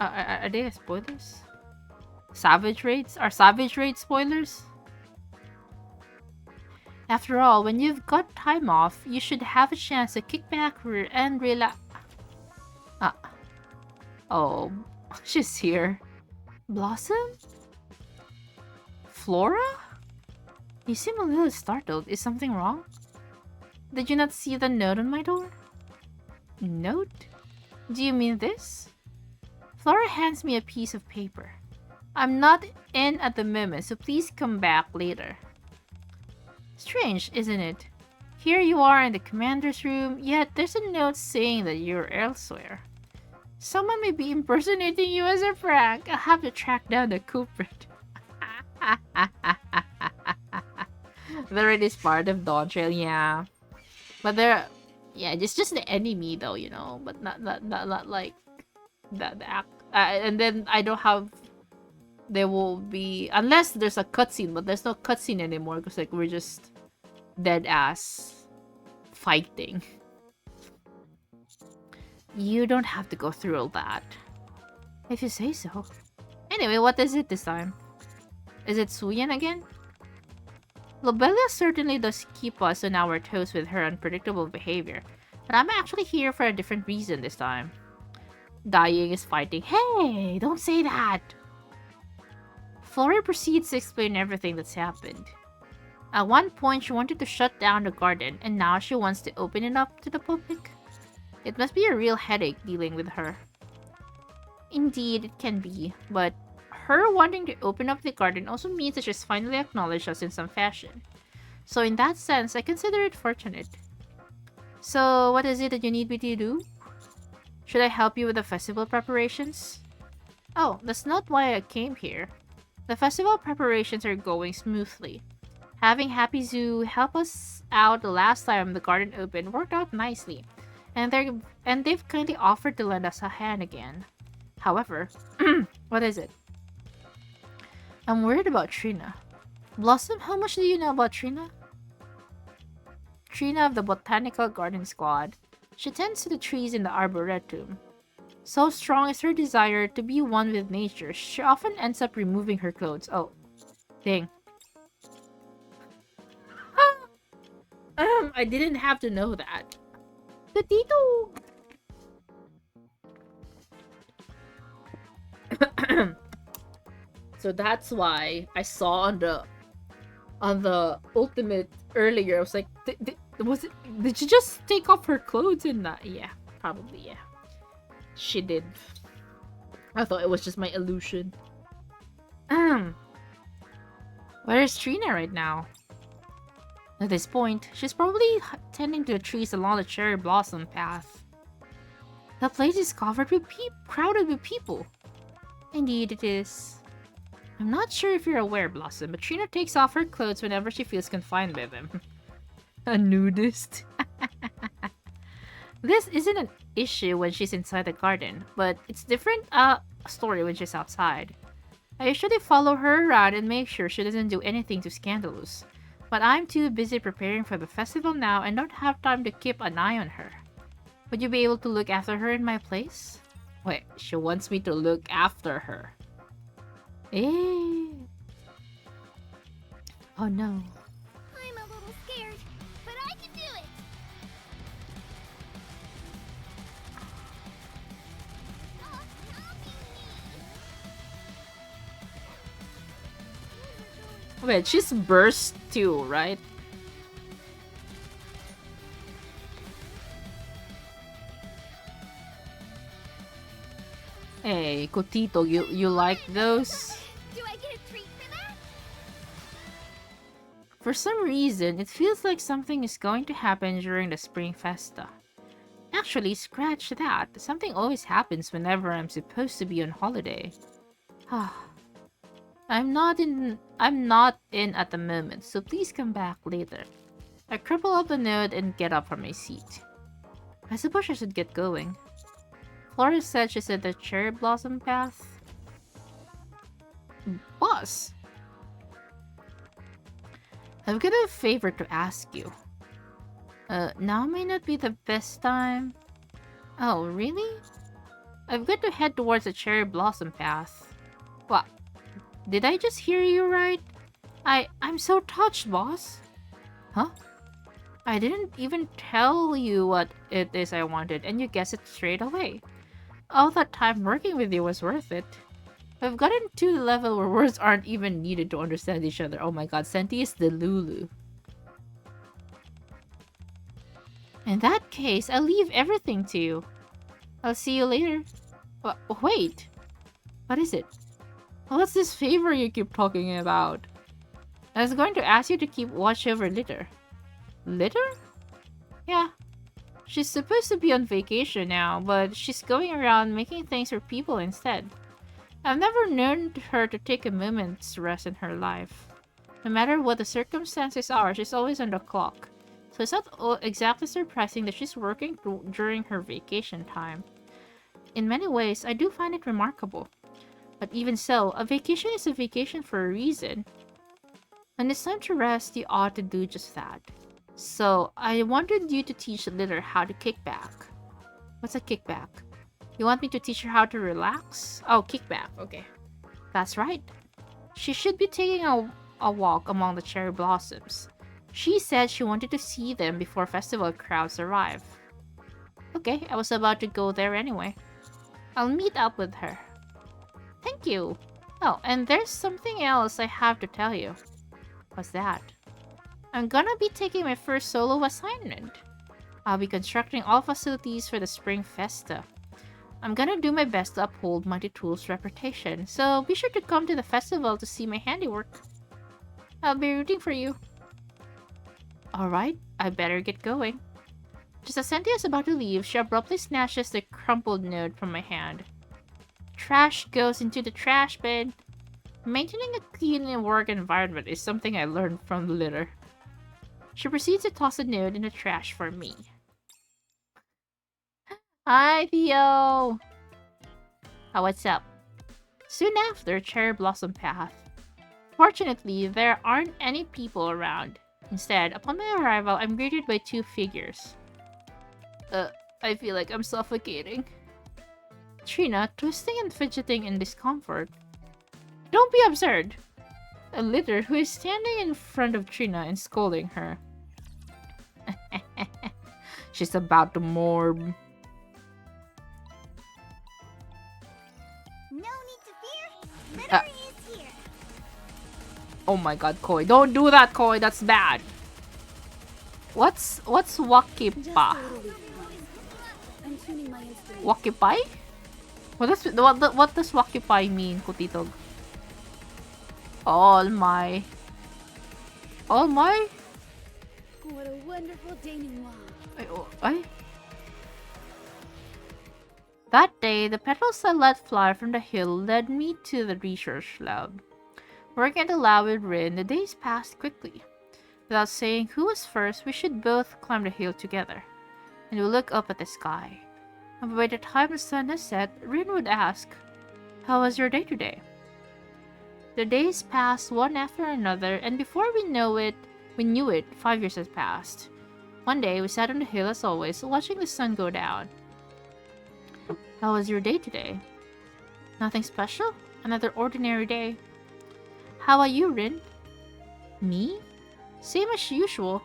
S1: Are they spoilers? Savage raids? Are savage raids spoilers? After all, when you've got time off, you should have a chance to kick back and relax. Ah. Oh, she's here. Blossom? Flora? You seem a little startled. Is something wrong? Did you not see the note on my door? Note? Do you mean this? Flora hands me a piece of paper. I'm not in at the moment, so please come back later. Strange, isn't it? Here you are in the commander's room, yet there's a note saying that you're elsewhere. Someone may be impersonating you as a prank. I'll have to track down the culprit. The raid is part of Dawn Trail, yeah. But they're, yeah, it's just the enemy though, you know. But not like the act. And then I don't have. There will be, unless there's a cutscene, but there's no cutscene anymore because like we're just dead ass fighting. You don't have to go through all that. If you say so. Anyway, what is it this time? Is it Suyan again? Lobella certainly does keep us on our toes with her unpredictable behavior, but I'm actually here for a different reason this time. Dying is fighting. Hey, don't say that! Flora proceeds to explain everything that's happened. At one point, she wanted to shut down the garden, and now she wants to open it up to the public. It must be a real headache dealing with her. Indeed, it can be, but her wanting to open up the garden also means that she's finally acknowledged us in some fashion. So in that sense, I consider it fortunate. So, what is it that you need me to do? Should I help you with the festival preparations? Oh, that's not why I came here. The festival preparations are going smoothly. Having Happy Zoo help us out the last time the garden opened worked out nicely, and they've kindly offered to lend us a hand again. However, what is it? I'm worried about Trina. Blossom, how much do you know about Trina? Trina of the Botanical Garden Squad. She tends to the trees in the Arboretum. So strong is her desire to be one with nature, she often ends up removing her clothes. Oh, dang. I didn't have to know that. Petito! So that's why I saw on the ultimate earlier. I was like, did she just take off her clothes in that? Yeah, probably yeah. She did. I thought it was just my illusion. Where is Trina right now? At this point, she's probably tending to the trees along the cherry blossom path. The place is covered with crowded with people. Indeed, it is. I'm not sure if you're aware, Blossom, but Trina takes off her clothes whenever she feels confined by them. A nudist. This isn't an issue when she's inside the garden, but it's different story when she's outside. I usually follow her around and make sure she doesn't do anything too scandalous. But I'm too busy preparing for the festival now and don't have time to keep an eye on her. Would you be able to look after her in my place? Wait, she wants me to look after her. Eh. Oh no.
S2: I'm a little scared, but I can do it. Stop helping me.
S1: Wait, she's burst too, right? Hey, Cotito, you like those?
S2: Do I get a treat for that?
S1: For some reason, it feels like something is going to happen during the Spring Festa. Actually, scratch that. Something always happens whenever I'm supposed to be on holiday. I'm not in at the moment, so please come back later. I crumple up the note and get up from my seat. I suppose I should get going. Flora said she's at the cherry blossom path. Boss! I've got a favor to ask you. Now may not be the best time. Oh, really? I've got to head towards the cherry blossom path. What? Did I just hear you right? I'm so touched, boss. Huh? I didn't even tell you what it is I wanted, and you guessed it straight away. All that time working with you was worth it. We've gotten to the level where words aren't even needed to understand each other. Oh my god, Senti is the Lulu. In that case, I'll leave everything to you. I'll see you later. Wait. What is it? What's this favor you keep talking about? I was going to ask you to keep watch over Litter. Litter? Yeah. She's supposed to be on vacation now, but she's going around making things for people instead. I've never known her to take a moment's rest in her life. No matter what the circumstances are, she's always on the clock. So it's not exactly surprising that she's working during her vacation time. In many ways, I do find it remarkable. But even so, a vacation is a vacation for a reason. When it's time to rest, you ought to do just that. So, I wanted you to teach Litter how to kick back. What's a kickback? You want me to teach her how to relax? Oh, kickback, okay. That's right. She should be taking a walk among the cherry blossoms. She said she wanted to see them before festival crowds arrive. Okay, I was about to go there anyway. I'll meet up with her. Thank you. Oh, and there's something else I have to tell you. What's that? I'm gonna be taking my first solo assignment. I'll be constructing all facilities for the Spring Festa. I'm gonna do my best to uphold Mighty Tool's reputation, so be sure to come to the festival to see my handiwork. I'll be rooting for you. Alright, I better get going. Just as Cynthia is about to leave, she abruptly snatches the crumpled note from my hand. Trash goes into the trash bin. Maintaining a clean work environment is something I learned from Litter. She proceeds to toss the note in the trash for me. Hi, Theo! Oh, what's up? Soon after, Cherry Blossom Path. Fortunately, there aren't any people around. Instead, upon my arrival, I'm greeted by two figures. I feel like I'm suffocating. Trina, twisting and fidgeting in discomfort. Don't be absurd! A Litter who is standing in front of Trina and scolding her. She's about to morb.
S2: No need to fear. Litter is here.
S1: Oh my god, Koi. Don't do that, Koi. That's bad. What's Wakipa? Wakipai? What does Wakipai mean, Kutitog? All my.
S2: What a wonderful denouement.
S1: Ay. That day, the petals I let fly from the hill led me to the research lab. Working at the lab with Rin, the days passed quickly. Without saying who was first, we should both climb the hill together, and we look up at the sky. And by the time the sun has set, Rin would ask, "How was your day today?" The days passed one after another, and before we knew it, 5 years had passed. One day, we sat on the hill as always, watching the sun go down. How was your day today? Nothing special? Another ordinary day. How are you, Rin? Me? Same as usual.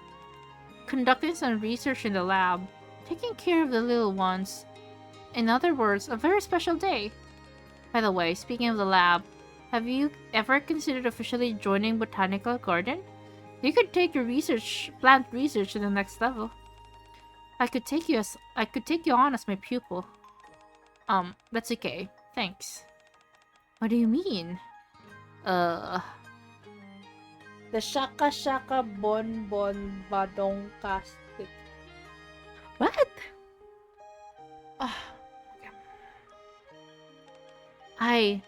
S1: Conducting some research in the lab. Taking care of the little ones. In other words, a very special day. By the way, speaking of the lab, have you ever considered officially joining Botanical Garden? You could take your plant research to the next level. I could take you on as my pupil. That's okay. Thanks. What do you mean? The Shaka Shaka Bon Bon Badong Castic. What? I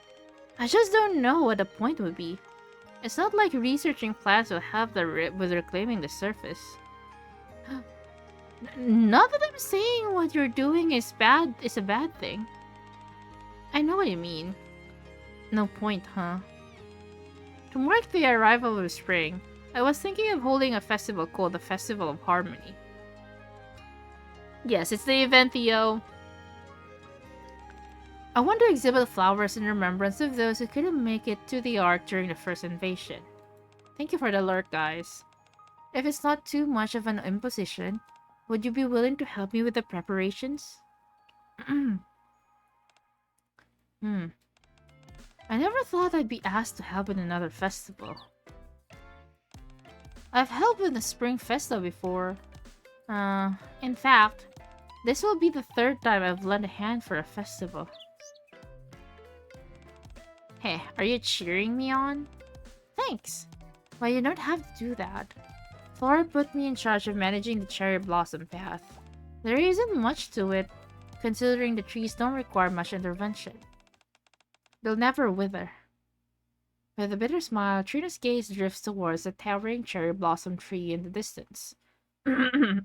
S1: just don't know what the point would be. It's not like researching plants will have with reclaiming the surface. Not that I'm saying what you're doing is a bad thing. I know what you mean. No point, huh? To mark the arrival of spring, I was thinking of holding a festival called the Festival of Harmony. Yes, it's the event, Theo. I want to exhibit flowers in remembrance of those who couldn't make it to the Ark during the first invasion. Thank you for the alert, guys. If it's not too much of an imposition, would you be willing to help me with the preparations? Hmm. I never thought I'd be asked to help in another festival. I've helped with the Spring Festa before. In fact, this will be the third time I've lent a hand for a festival. Hey, are you cheering me on? Thanks! Well, you don't have to do that. Flora put me in charge of managing the cherry blossom path. There isn't much to it, considering the trees don't require much intervention. They'll never wither. With a bitter smile, Trina's gaze drifts towards the towering cherry blossom tree in the distance. The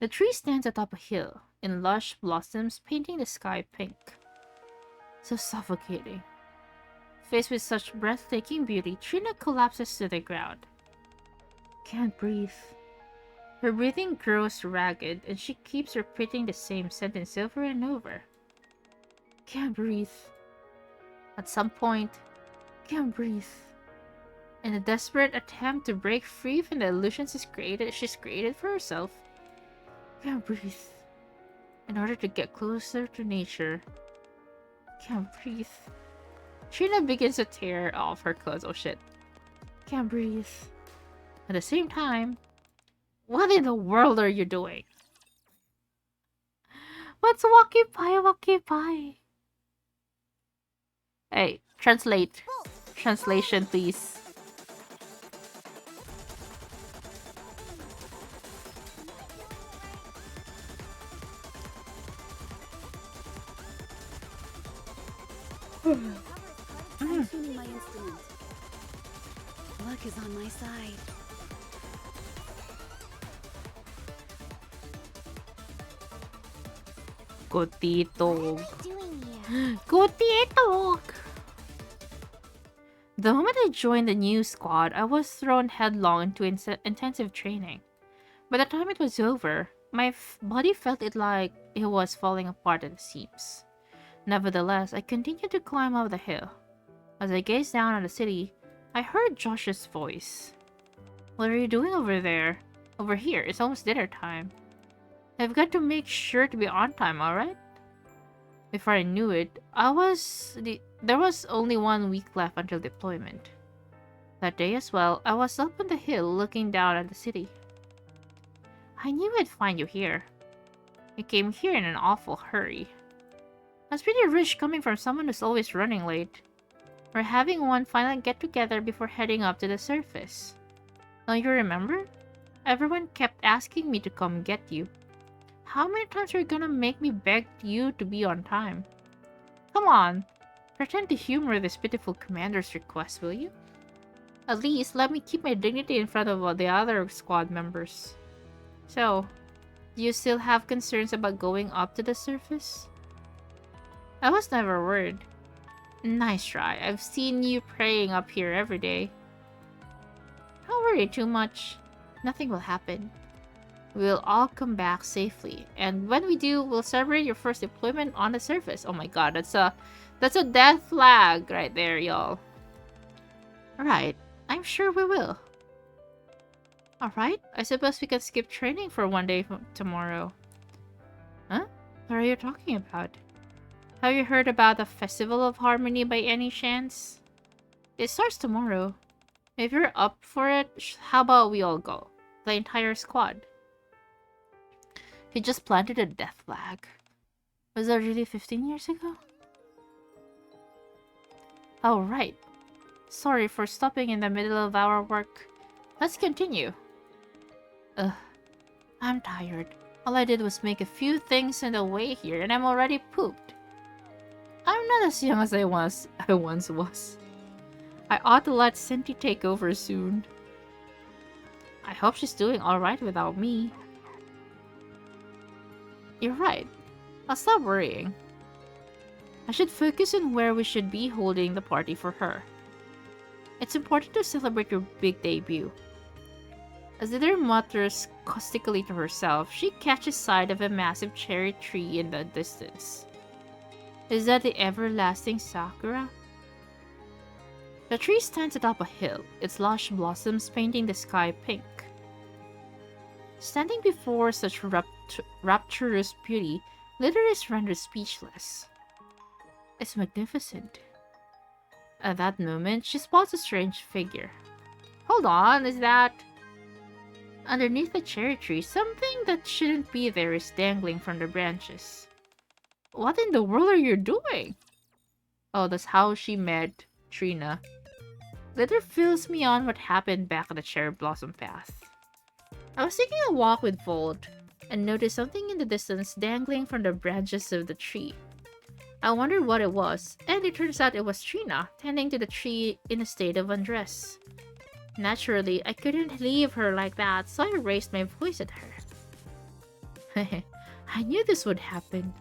S1: tree stands atop a hill, in lush blossoms painting the sky pink. So suffocating. Faced with such breathtaking beauty, Trina collapses to the ground. Can't breathe. Her breathing grows ragged, and she keeps repeating the same sentence over and over. Can't breathe. At some point, can't breathe. In a desperate attempt to break free from the illusions she's created for herself, can't breathe. In order to get closer to nature, can't breathe. Trina begins to tear off her clothes. Oh shit. Can't breathe. At the same time, what in the world are you doing? What's walkie pie? Hey, translate. Translation, please.
S2: Fine-tuning my instrument. Luck is on my side.
S1: Kutitog.
S2: What am I doing here?
S1: Kutitog! The moment I joined the new squad, I was thrown headlong into intensive training. By the time it was over, my body felt like it was falling apart at the seams. Nevertheless, I continued to climb up the hill. As I gazed down on the city, I heard Josh's voice. What are you doing over there? Over here, it's almost dinner time. I've got to make sure to be on time, alright? Before I knew it, there was only 1 week left until deployment. That day as well, I was up on the hill looking down at the city. I knew I'd find you here. I came here in an awful hurry. That's pretty rich coming from someone who's always running late. We're having one final get-together before heading up to the surface. Don't you remember? Everyone kept asking me to come get you. How many times are you gonna make me beg you to be on time? Come on, pretend to humor this pitiful commander's request, will you? At least let me keep my dignity in front of the other squad members. So, do you still have concerns about going up to the surface? I was never worried. Nice try. I've seen you praying up here every day. Don't worry too much. Nothing will happen. We'll all come back safely, and when we do, we'll celebrate your first deployment on the surface. Oh my god, that's a death flag right there, y'all. Alright, I'm sure we will. Alright, I suppose we can skip training for 1 day from tomorrow. Huh? What are you talking about? Have you heard about the Festival of Harmony by any chance? It starts tomorrow. If you're up for it, how about we all go? The entire squad. He just planted a death flag. Was that really 15 years ago? Oh, right. Sorry for stopping in the middle of our work. Let's continue. Ugh. I'm tired. All I did was make a few things on the way here and I'm already pooped. I'm not as young as I once was. I ought to let Cindy take over soon. I hope she's doing alright without me. You're right. I'll stop worrying. I should focus on where we should be holding the party for her. It's important to celebrate your big debut. As Leader mutters caustically to herself, she catches sight of a massive cherry tree in the distance. Is that the everlasting Sakura? The tree stands atop a hill, its lush blossoms painting the sky pink. Standing before such rapturous beauty, Leader is rendered speechless. It's magnificent. At that moment, she spots a strange figure. Hold on, is that... Underneath the cherry tree, something that shouldn't be there is dangling from the branches. What in the world are you doing? Oh, that's how she met Trina. Letter fills me on what happened back at the cherry blossom path. I was taking a walk with Vold and noticed something in the distance dangling from the branches of the tree. I wondered what it was, and it turns out it was Trina, tending to the tree in a state of undress. Naturally, I couldn't leave her like that, so I raised my voice at her. I knew this would happen.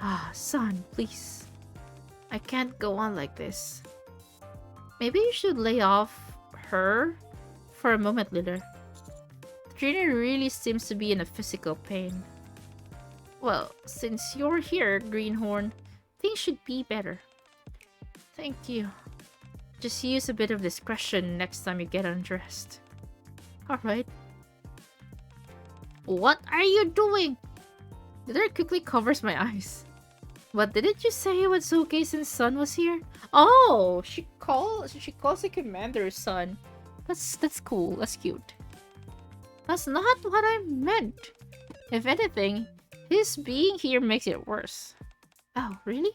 S1: Ah, son, please. I can't go on like this. Maybe you should lay off her for a moment, Litter. Trina really seems to be in a physical pain. Well, since you're here, Greenhorn, things should be better. Thank you. Just use a bit of discretion next time you get undressed. Alright. What are you doing? Litter quickly covers my eyes. But didn't you say it was okay since Sun was here? Oh, she calls the commander son. That's cool. That's cute. That's not what I meant. If anything, his being here makes it worse. Oh, really?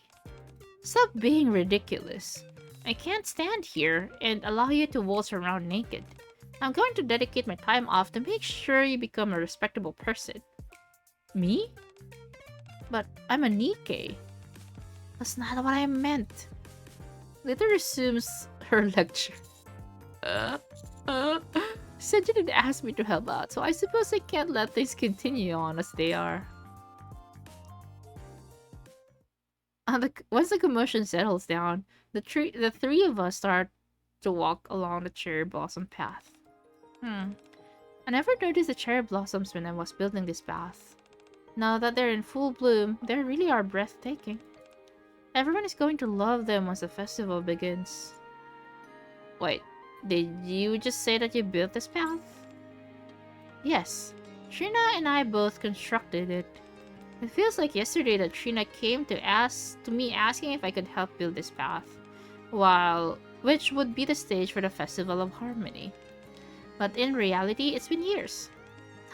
S1: Stop being ridiculous. I can't stand here and allow you to waltz around naked. I'm going to dedicate my time off to make sure you become a respectable person. Me? But I'm a Nikke. That's not what I meant. Litter resumes her lecture. Said you didn't ask me to help out, so I suppose I can't let things continue on as they are. Once the commotion settles down, the three of us start to walk along the cherry blossom path. I never noticed the cherry blossoms when I was building this path. Now that they're in full bloom, they really are breathtaking. Everyone is going to love them once the festival begins. Wait, did you just say that you built this path? Yes, Trina and I both constructed it. It feels like yesterday that Trina came to me asking if I could help build this path, which would be the stage for the Festival of Harmony. But in reality, it's been years.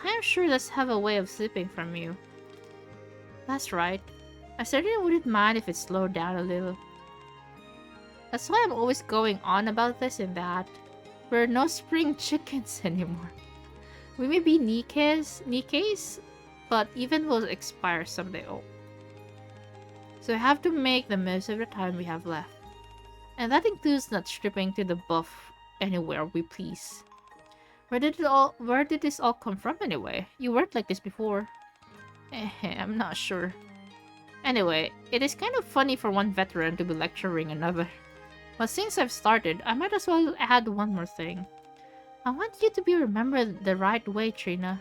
S1: Time sure does have a way of slipping from you. That's right. I certainly wouldn't mind if it slowed down a little. That's why I'm always going on about this and that. We're no spring chickens anymore. We may be Nikke's, but even will expire someday. Oh. So I have to make the most of the time we have left. And that includes not stripping to the buff anywhere we please. Where did this all come from anyway? You weren't like this before. I'm not sure. Anyway, it is kind of funny for one veteran to be lecturing another. But since I've started, I might as well add one more thing. I want you to be remembered the right way, Trina.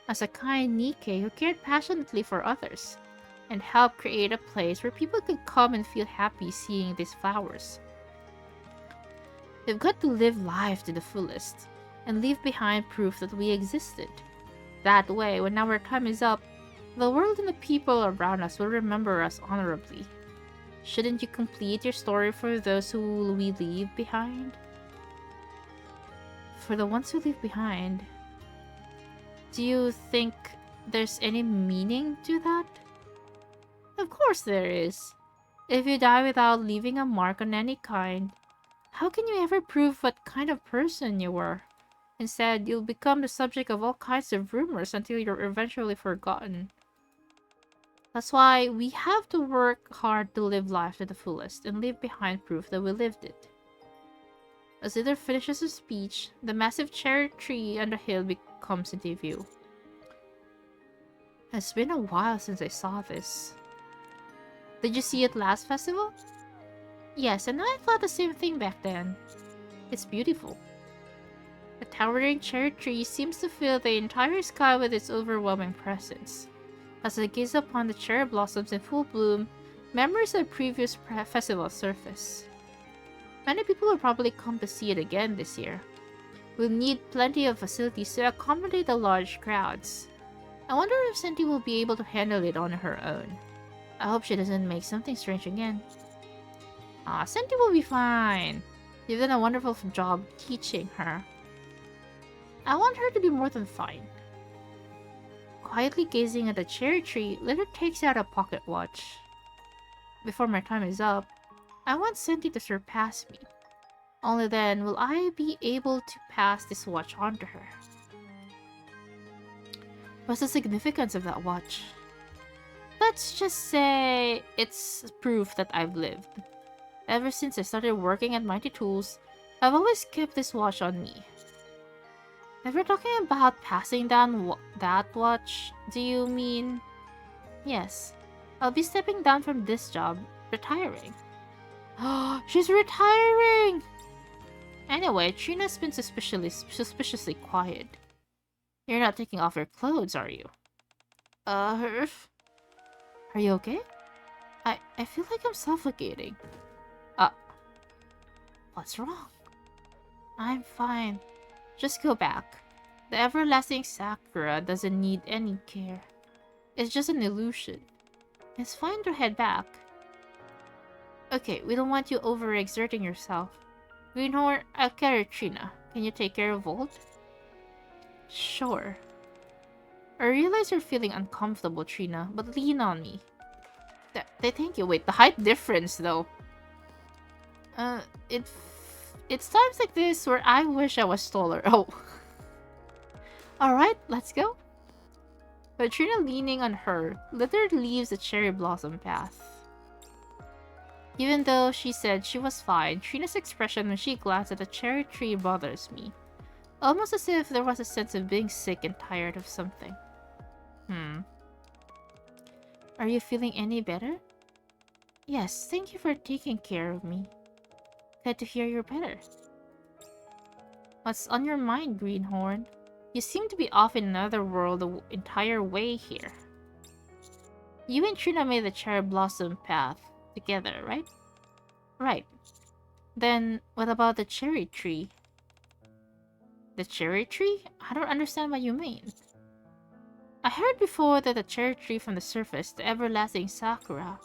S1: As a kind Nikke who cared passionately for others, and helped create a place where people could come and feel happy seeing these flowers. We've got to live life to the fullest, and leave behind proof that we existed. That way, when our time is up, the world and the people around us will remember us honorably. Shouldn't you complete your story for those who we leave behind? For the ones who leave behind, do you think there's any meaning to that? Of course there is. If you die without leaving a mark on any kind, how can you ever prove what kind of person you were? Instead, you'll become the subject of all kinds of rumors until you're eventually forgotten. That's why we have to work hard to live life to the fullest and leave behind proof that we lived it. As Litter finishes her speech, the massive cherry tree on the hill comes into view. It's been a while since I saw this. Did you see it last festival? Yes, and I thought the same thing back then. It's beautiful. The towering cherry tree seems to fill the entire sky with its overwhelming presence. As I gaze upon the cherry blossoms in full bloom, memories of previous festival surface. Many people will probably come to see it again this year. We'll need plenty of facilities to accommodate the large crowds. I wonder if Senti will be able to handle it on her own. I hope she doesn't make something strange again. Senti will be fine. You've done a wonderful job teaching her. I want her to be more than fine. Quietly gazing at the cherry tree, Litter takes out a pocket watch. Before my time is up, I want Senti to surpass me. Only then will I be able to pass this watch on to her. What's the significance of that watch? Let's just say it's proof that I've lived. Ever since I started working at Mighty Tools, I've always kept this watch on me. If you're talking about passing down that watch, do you mean... Yes, I'll be stepping down from this job, retiring. She's retiring! Anyway, Trina's been suspiciously quiet. You're not taking off your clothes, are you? Are you okay? I feel like I'm suffocating. What's wrong? I'm fine. Just go back. The everlasting Sakura doesn't need any care. It's just an illusion. It's fine to head back. Okay, we don't want you overexerting yourself. Greenhorn, I'll carry Trina. Can you take care of Volt? Sure. I realize you're feeling uncomfortable, Trina, but lean on me. Thank you. Wait, the height difference, though. It's times like this where I wish I was taller. Oh. Alright, let's go. With Trina leaning on her, Litter leaves the cherry blossom path. Even though she said she was fine, Trina's expression when she glanced at the cherry tree bothers me. Almost as if there was a sense of being sick and tired of something. Are you feeling any better? Yes, thank you for taking care of me. Glad to hear you're better. What's on your mind, Greenhorn? You seem to be off in another world the entire way here. You and Trina made the cherry blossom path together, right? Right. Then, what about the cherry tree? The cherry tree? I don't understand what you mean. I heard before that the cherry tree from the surface, the everlasting Sakura,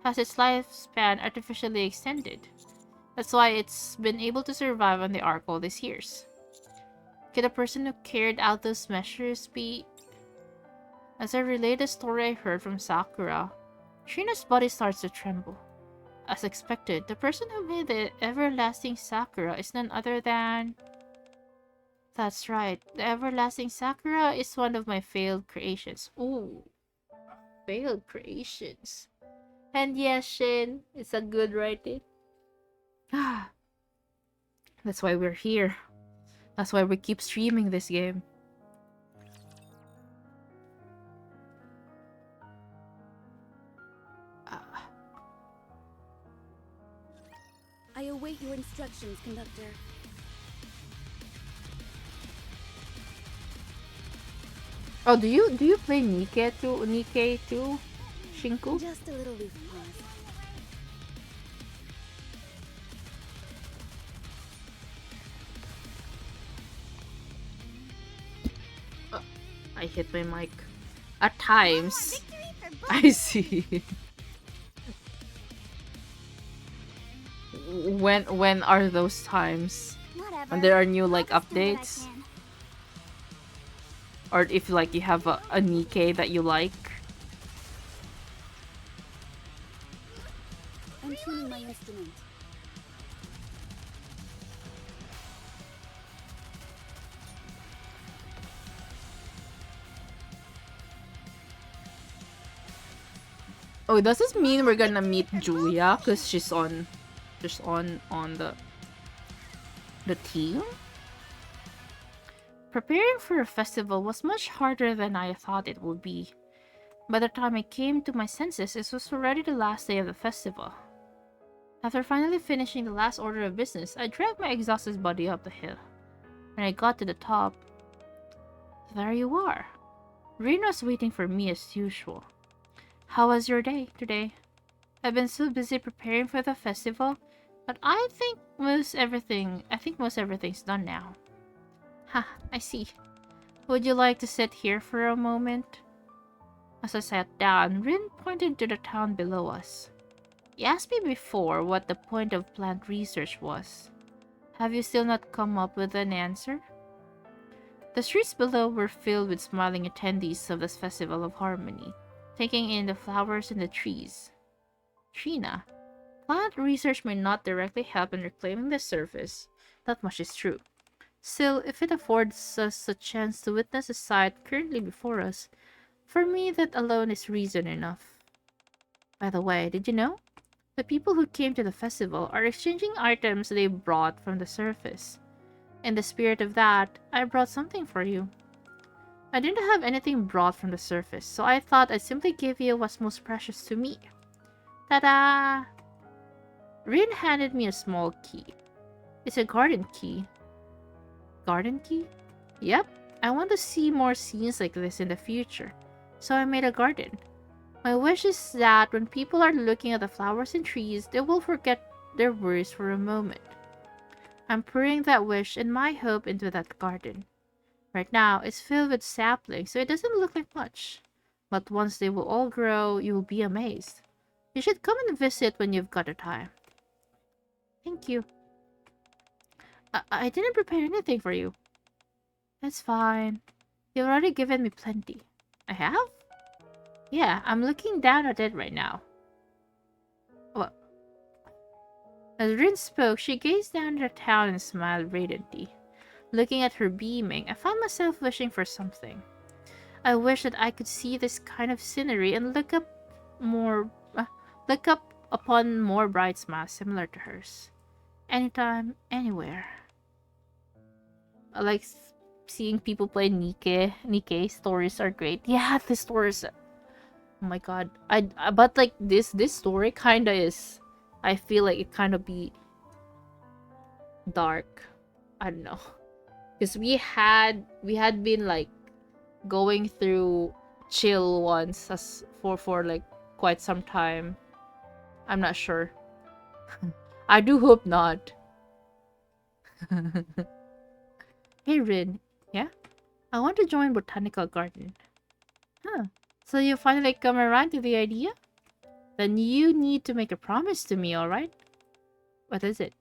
S1: has its lifespan artificially extended. That's why it's been able to survive on the arc all these years. Could the person who carried out those measures be... As I relay the story I heard from Sakura, Trina's body starts to tremble. As expected, the person who made the everlasting Sakura is none other than... That's right, the everlasting Sakura is one of my failed creations. Ooh, failed creations. And yes, Shin, it's a good writing. That's why we're here. That's why we keep streaming this game.
S2: I await your instructions, Conductor.
S1: Oh, do you play Nikke too, Shinku?
S2: Just a little loose pause.
S1: I hit my mic. At times. I see. When are those times?
S2: Whatever.
S1: When there are new like
S2: I'll just do what I
S1: updates?
S2: can.
S1: Or if like you have a Nikke that you like?
S2: I'm tuning my instrument.
S1: Oh, does this mean we're gonna meet Julia? Cause she's on the team? Preparing for a festival was much harder than I thought it would be. By the time I came to my senses, it was already the last day of the festival. After finally finishing the last order of business, I dragged my exhausted body up the hill. When I got to the top, there you are. Rin was waiting for me as usual. How was your day today? I've been so busy preparing for the festival, but I think most everything's done now. Ha, I see. Would you like to sit here for a moment? As I sat down, Rin pointed to the town below us. You asked me before what the point of plant research was. Have you still not come up with an answer? The streets below were filled with smiling attendees of this festival of harmony, taking in the flowers and the trees. Trina, plant research may not directly help in reclaiming the surface. That much is true. Still, if it affords us a chance to witness the sight currently before us, for me that alone is reason enough. By the way, did you know? The people who came to the festival are exchanging items they brought from the surface. In the spirit of that, I brought something for you. I didn't have anything brought from the surface, so I thought I'd simply give you what's most precious to me. Ta-da! Rin handed me a small key. It's a garden key. Garden key? Yep, I want to see more scenes like this in the future, so I made a garden. My wish is that when people are looking at the flowers and trees, they will forget their worries for a moment. I'm pouring that wish and my hope into that garden. Right now, it's filled with saplings, so it doesn't look like much. But once they will all grow, you will be amazed. You should come and visit when you've got the time. Thank you. I didn't prepare anything for you. That's fine. You've already given me plenty. I have? Yeah, I'm looking down at it right now. What? As Rin spoke, she gazed down at the town and smiled radiantly. Looking at her beaming, I found myself wishing for something. I wish that I could see this kind of scenery and look up upon more bright smiles similar to hers. Anytime, anywhere. I like seeing people play Nikke. Nikke stories are great. Yeah, the stories. Oh my god. But like this story kinda is. I feel like it kind of be dark. I don't know. Because we had been like going through chill ones as for like quite some time. I'm not sure. I do hope not. Hey Rin, yeah? I want to join Botanical Garden. Huh. So you finally come around to the idea? Then you need to make a promise to me, alright? What is it?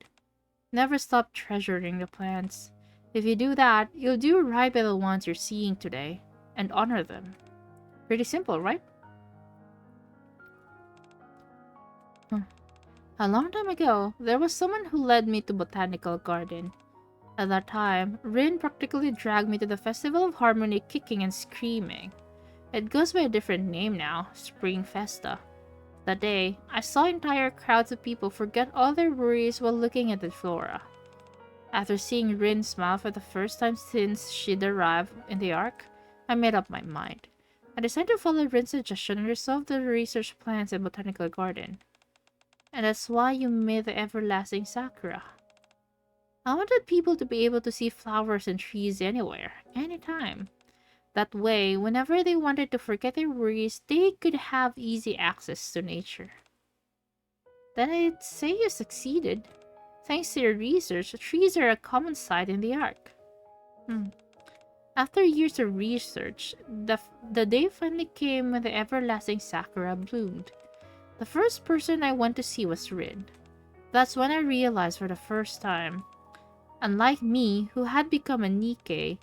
S1: Never stop treasuring the plants. If you do that, you'll do right by the ones you're seeing today, and honor them. Pretty simple, right? A long time ago, there was someone who led me to Botanical Garden. At that time, Rin practically dragged me to the Festival of Harmony kicking and screaming. It goes by a different name now, Spring Festa. That day, I saw entire crowds of people forget all their worries while looking at the flora. After seeing Rin smile for the first time since she'd arrived in the Ark, I made up my mind. I decided to follow Rin's suggestion and resolve the research plants in Botanical Garden. And that's why you made the everlasting sakura. I wanted people to be able to see flowers and trees anywhere, anytime. That way, whenever they wanted to forget their worries, they could have easy access to nature. Then I'd say you succeeded. Thanks to your research, trees are a common sight in the Ark. After years of research, the day finally came when the everlasting sakura bloomed. The first person I went to see was Rin. That's when I realized for the first time, unlike me, who had become a Nikke,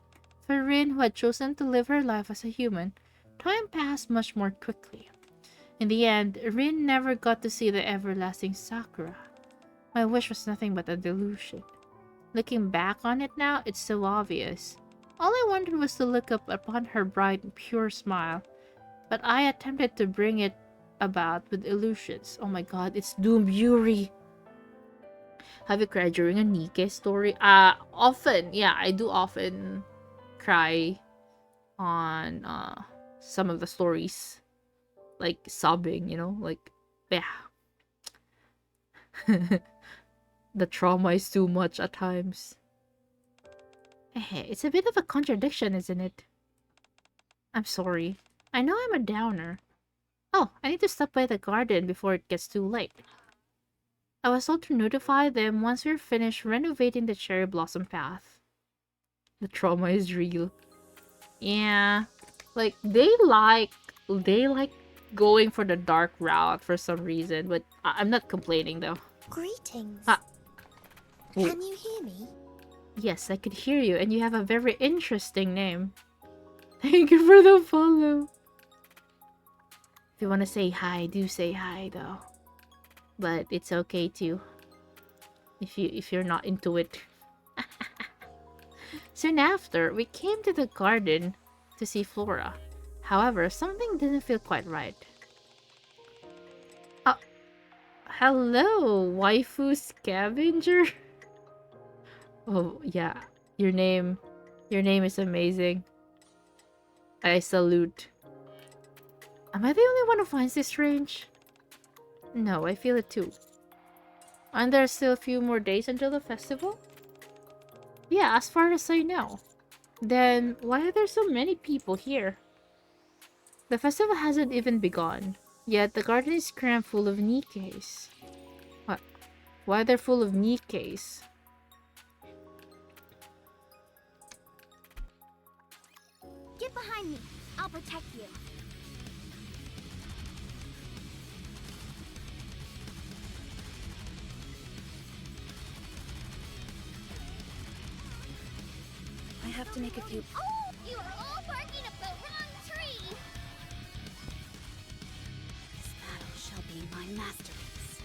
S1: for Rin, who had chosen to live her life as a human, time passed much more quickly. In the end, Rin never got to see the everlasting sakura. My wish was nothing but a delusion. Looking back on it now, it's so obvious. All I wanted was to look up upon her bright and pure smile, but I attempted to bring it about with illusions. Oh my god, it's Doom Yuri! Have you cried during a Nikke story? Often. Yeah, I do often cry on some of the stories. Like sobbing, like, yeah. The trauma is too much at times. Hey, it's a bit of a contradiction, isn't it? I'm sorry. I know I'm a downer. Oh, I need to stop by the garden before it gets too late. I was told to notify them once we're finished renovating the cherry blossom path. The trauma is real. Yeah. Like they like going for the dark route for some reason, but I'm not complaining though.
S2: Greetings.
S1: Ah. Oh,
S2: Can you hear me?
S1: yes, I could hear you, and you have a very interesting name. Thank you for the follow. If you want to say hi, do say hi though. But it's okay too. If you're not into it. Soon after, we came to the garden to see Flora. However, something didn't feel quite right. Uh, Hello, waifu scavenger. Oh yeah, your name is amazing. I salute. Am I the only one who finds this strange? No, I feel it too. Aren't there still a few more days until the festival? Yeah, as far as I know. Then why are there so many people here? The festival hasn't even begun, yet the garden is crammed full of Nikkes. What? Why they're full of Nikkes?
S2: Get behind me. I'll protect you.
S3: I have to make a few...
S2: Oh, you are all barking up the wrong tree.
S3: This battle shall be my masterpiece.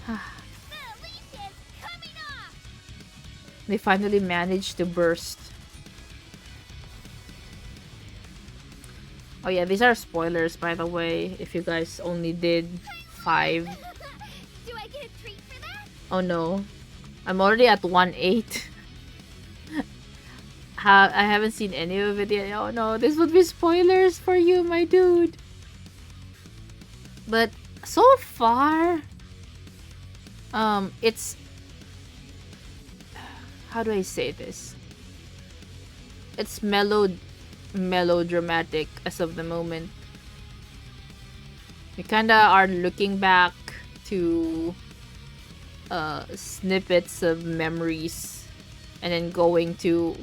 S2: The leash is coming off.
S1: They finally managed to burst. Oh yeah, these are spoilers by the way, if you guys only did 5.
S2: Do I get a treat for that?
S1: Oh no. I'm already at 1-8. I haven't seen any of it yet. Oh no, this would be spoilers for you, my dude. But so far, it's... How do I say this? It's melodramatic as of the moment. We kinda are looking back to snippets of memories and then going to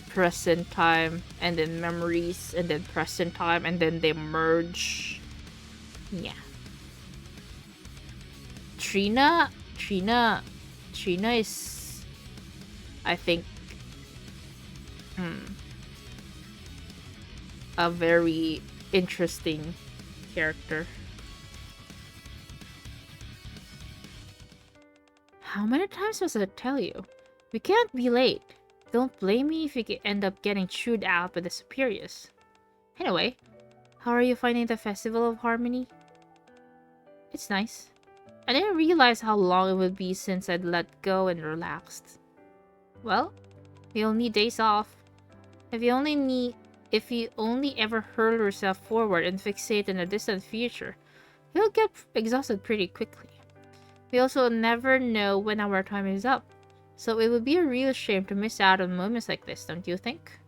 S1: present time and then memories and then present time and then they merge. Yeah. Trina is, I think, a very interesting character. How many times must I tell you? We can't be late. Don't blame me if you end up getting chewed out by the superiors. Anyway, how are you finding the Festival of Harmony? It's nice. I didn't realize how long it would be since I'd let go and relaxed. Well, you'll need days off. If you only ever hurl yourself forward and fixate in a distant future, you'll get exhausted pretty quickly. We also never know when our time is up, so it would be a real shame to miss out on moments like this, don't you think?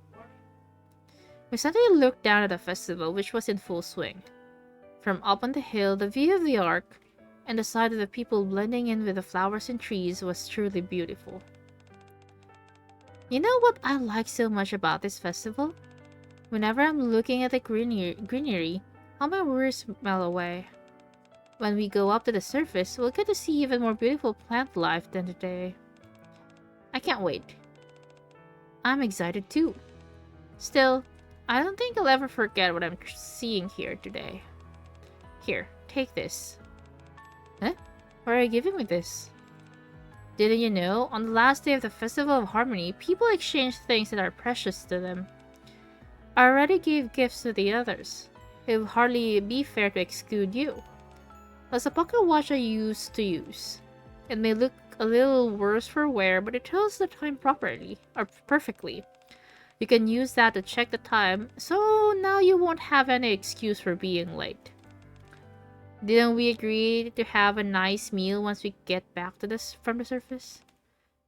S1: We suddenly looked down at the festival, which was in full swing. From up on the hill, the view of the arc and the sight of the people blending in with the flowers and trees was truly beautiful. You know what I like so much about this festival? Whenever I'm looking at the greenery, all my worries melt away. When we go up to the surface, we'll get to see even more beautiful plant life than today. I can't wait. I'm excited too. Still, I don't think I'll ever forget what I'm seeing here today. Here, take this. Huh? Why are you giving me this? Didn't you know, on the last day of the Festival of Harmony, people exchange things that are precious to them. I already gave gifts to the others. It would hardly be fair to exclude you. That's a pocket watch I used to use. It may look a little worse for wear, but it tells the time properly, or perfectly. You can use that to check the time, so now you won't have any excuse for being late. Didn't we agree to have a nice meal once we get back to this from the surface?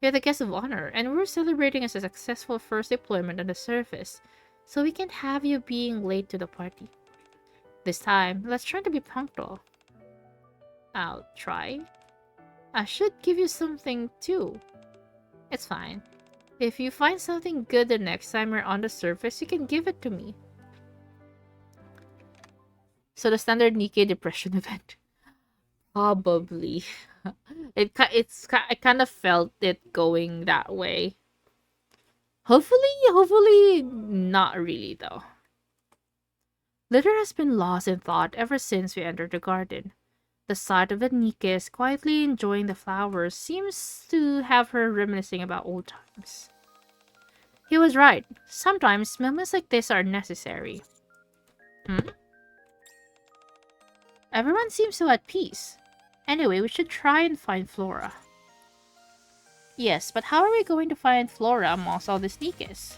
S1: You're the guest of honor, and we're celebrating as a successful first deployment on the surface, so we can't have you being late to the party. This time, let's try to be punctual. I'll try. I should give you something too. It's fine. If you find something good the next time you're on the surface, you can give it to me. So the standard Nikke depression event. Probably. I kind of felt it going that way. Hopefully not really though. Litter has been lost in thought ever since we entered the garden. The sight of the Nikkes quietly enjoying the flowers seems to have her reminiscing about old times. He was right. Sometimes moments like this are necessary. Hmm? Everyone seems so at peace. Anyway, we should try and find Flora. Yes, but how are we going to find Flora amongst all these Nikkes?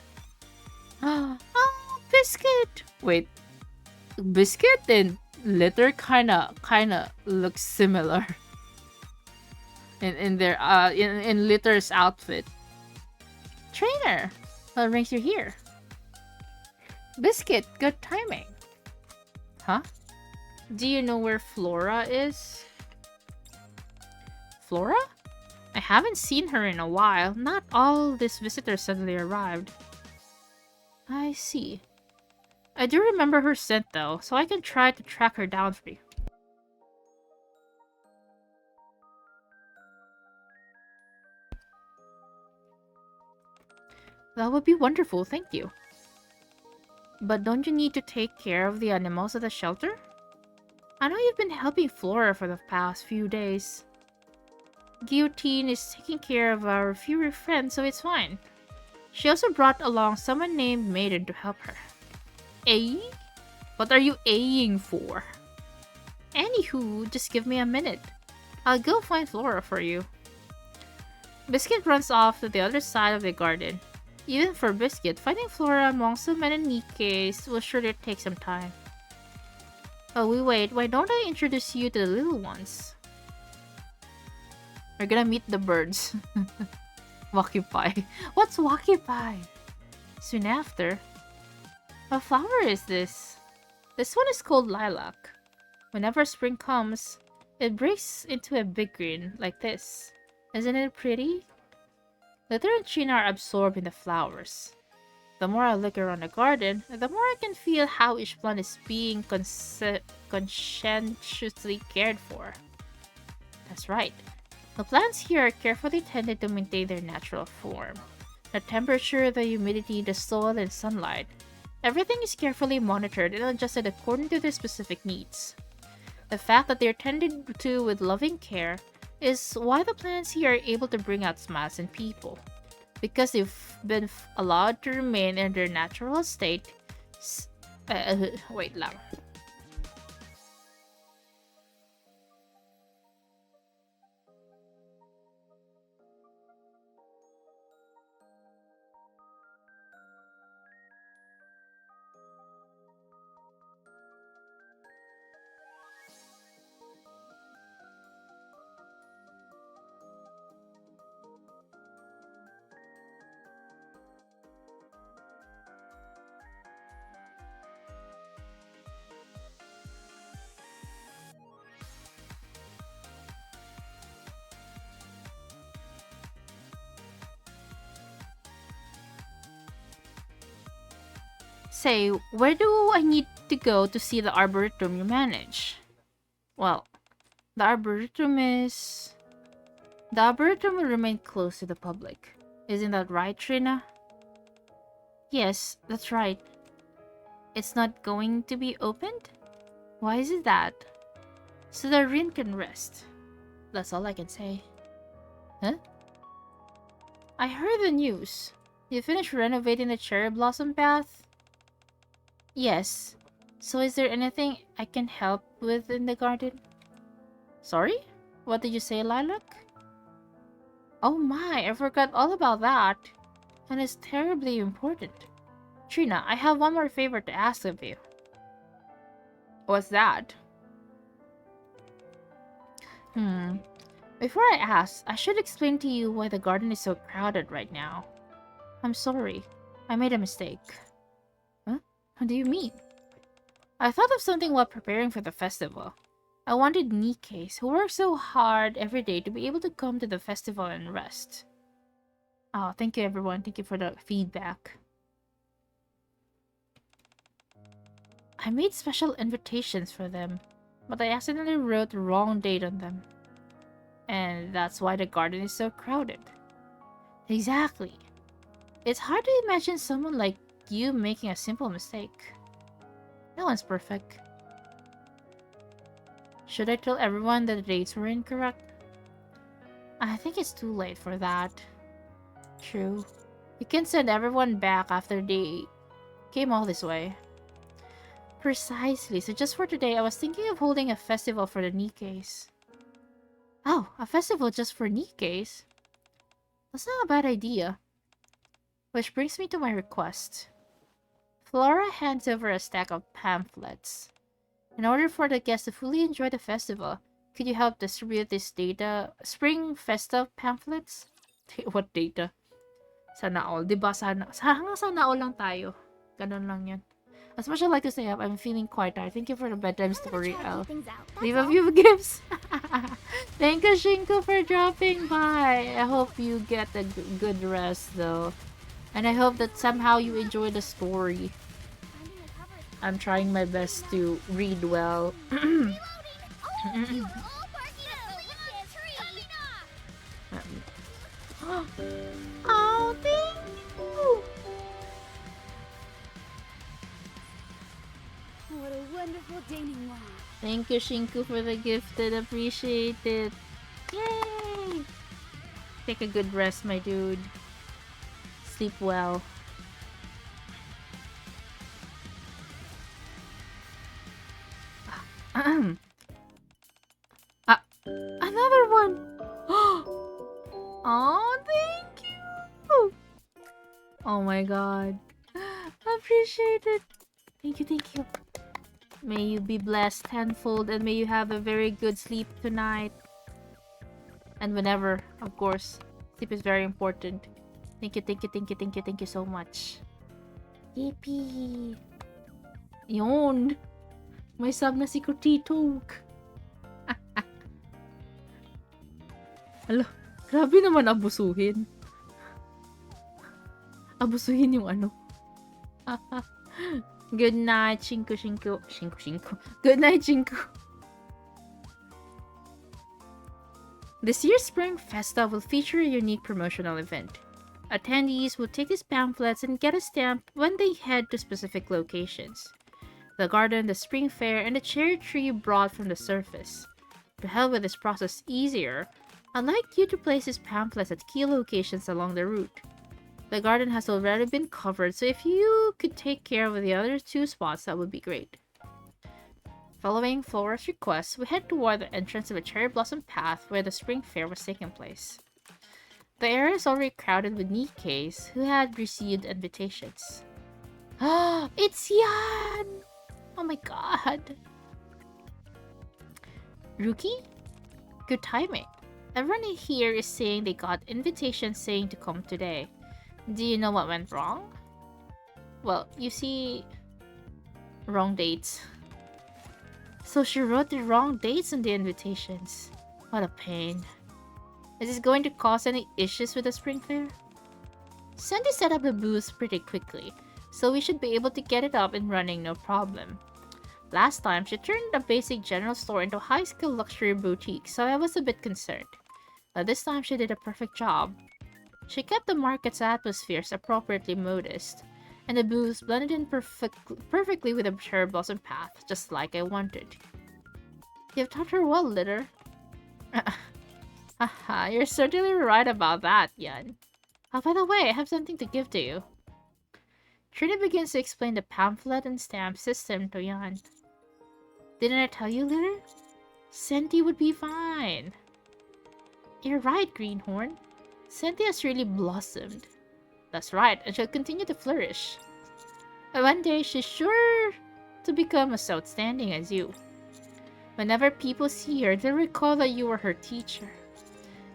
S1: Oh, Biscuit! Wait, Biscuit and Litter kinda look similar in their in Litter's outfit. Trainer, what brings you here? Biscuit, good timing. Huh? Do you know where Flora is? Flora? I haven't seen her in a while. Not all these visitors suddenly arrived. I see. I do remember her scent though, so I can try to track her down for you. That would be wonderful, thank you. But don't you need to take care of the animals at the shelter? I know you've been helping Flora for the past few days. Guillotine is taking care of our fewer friends, so it's fine. She also brought along someone named Maiden to help her. A? What are you A-ing for? Anywho, just give me a minute. I'll go find Flora for you. Biscuit runs off to the other side of the garden. Even for Biscuit, finding Flora among so many Nikkes will surely take some time. Oh, wait, why don't I introduce you to the little ones? We're gonna meet the birds. Wakify. What's Wakify? Soon after. What flower is this? This one is called lilac. Whenever spring comes, it breaks into a big green like this. Isn't it pretty? Litter and Trina are absorbed in the flowers. The more I look around the garden, the more I can feel how each plant is being conscientiously cared for. That's right. The plants here are carefully tended to maintain their natural form. The temperature, the humidity, the soil, and sunlight. Everything is carefully monitored and adjusted according to their specific needs. The fact that they are tended to with loving care is why the plants here are able to bring out smiles in people. Because they've been allowed to remain in their natural state. Wait lang. Say, where do I need to go to see the arboretum you manage? Well, the arboretum is... The arboretum will remain closed to the public. Isn't that right, Trina? Yes, that's right. It's not going to be opened? Why is it that? So the Rin can rest. That's all I can say. Huh? I heard the news. You finished renovating the cherry blossom path? Yes. So is there anything I can help with in the garden? Sorry? What did you say, Lilac? Oh my, I forgot all about that. And it's terribly important. Trina, I have one more favor to ask of you. What's that? Hmm. Before I ask, I should explain to you why the garden is so crowded right now. I'm sorry. I made a mistake. Huh? What do you mean? I thought of something while preparing for the festival. I wanted Nikkes, who work so hard every day, to be able to come to the festival and rest. Oh, thank you everyone. Thank you for the feedback. I made special invitations for them, but I accidentally wrote the wrong date on them. And that's why the garden is so crowded. Exactly. It's hard to imagine someone like you making a simple mistake. No one's perfect. Should I tell everyone that the dates were incorrect? I think it's too late for that. True. You can send everyone back after they came all this way. Precisely. So just for today, I was thinking of holding a festival for the Nikkes. Oh, a festival just for Nikkes? That's not a bad idea. Which brings me to my request. Flora hands over a stack of pamphlets. In order for the guests to fully enjoy the festival, could you help distribute this Spring Festa pamphlets? What data? Sana all. Diba sana? Hanggang sana all lang tayo. Ganon lang yun. As much as I like to stay up, I'm feeling quite tired. Thank you for the bedtime story. I'll leave a few gifts. Thank you, Shinko, for dropping by. I hope you get a good rest, though. And I hope that somehow you enjoy the story. I'm trying my best to read well. Oh, thank you!
S2: What a wonderful denouement.
S1: Thank you, Shinku, for the gifted. Appreciate it. Yay! Take a good rest, my dude. Sleep well. Another one! Oh, thank you! Oh my god. Appreciate it. Thank you, thank you. May you be blessed tenfold and may you have a very good sleep tonight. And whenever, of course. Sleep is very important. Thank you, thank you, thank you, thank you, thank you so much. Yippee! Yun! May sub na si Kutitog. Alo, grabe naman abusuhin. Abusuhin yung ano. Good night, Shinku Shinku. Shinku Shinku. Good night, Shinku. This year's Spring Festa will feature a unique promotional event. Attendees will take these pamphlets and get a stamp when they head to specific locations. The garden, the spring fair, and the cherry tree brought from the surface. To help with this process easier, I'd like you to place these pamphlets at key locations along the route. The garden has already been covered, so if you could take care of the other two spots, that would be great. Following Flora's request, we head toward the entrance of a cherry blossom path where the spring fair was taking place. The area is already crowded with Nikkes who had received invitations. Ah, it's Yan! Oh my god. Rookie? Good timing. Everyone here is saying they got invitations saying to come today. Do you know what went wrong? Well, you see... wrong dates. So she wrote the wrong dates on the invitations. What a pain. Is this going to cause any issues with the spring fair? Sandy set up the booth pretty quickly, so we should be able to get it up and running no problem. Last time, she turned a basic general store into a high-skill luxury boutique, so I was a bit concerned. But this time, she did a perfect job. She kept the market's atmospheres appropriately modest, and the booths blended in perfectly with the cherry blossom path, just like I wanted. You've taught her well, Litter. Haha, you're certainly right about that, Yan. Oh, by the way, I have something to give to you. Trina begins to explain the pamphlet and stamp system to Yan. Didn't I tell you, Litter? Senti would be fine. You're right, Greenhorn. Senti has really blossomed. That's right, and she'll continue to flourish. And one day, she's sure to become as outstanding as you. Whenever people see her, they'll recall that you were her teacher.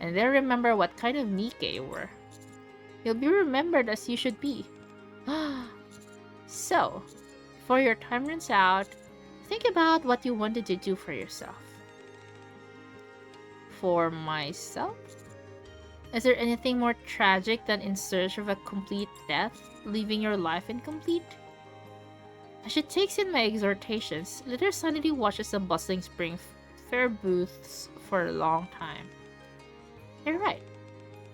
S1: And they'll remember what kind of Nikke you were. You'll be remembered as you should be. So, before your time runs out, think about what you wanted to do for yourself. For myself? Is there anything more tragic than in search of a complete death, leaving your life incomplete? As she takes in my exhortations, let her silently watches the bustling spring fair booths for a long time. You're right.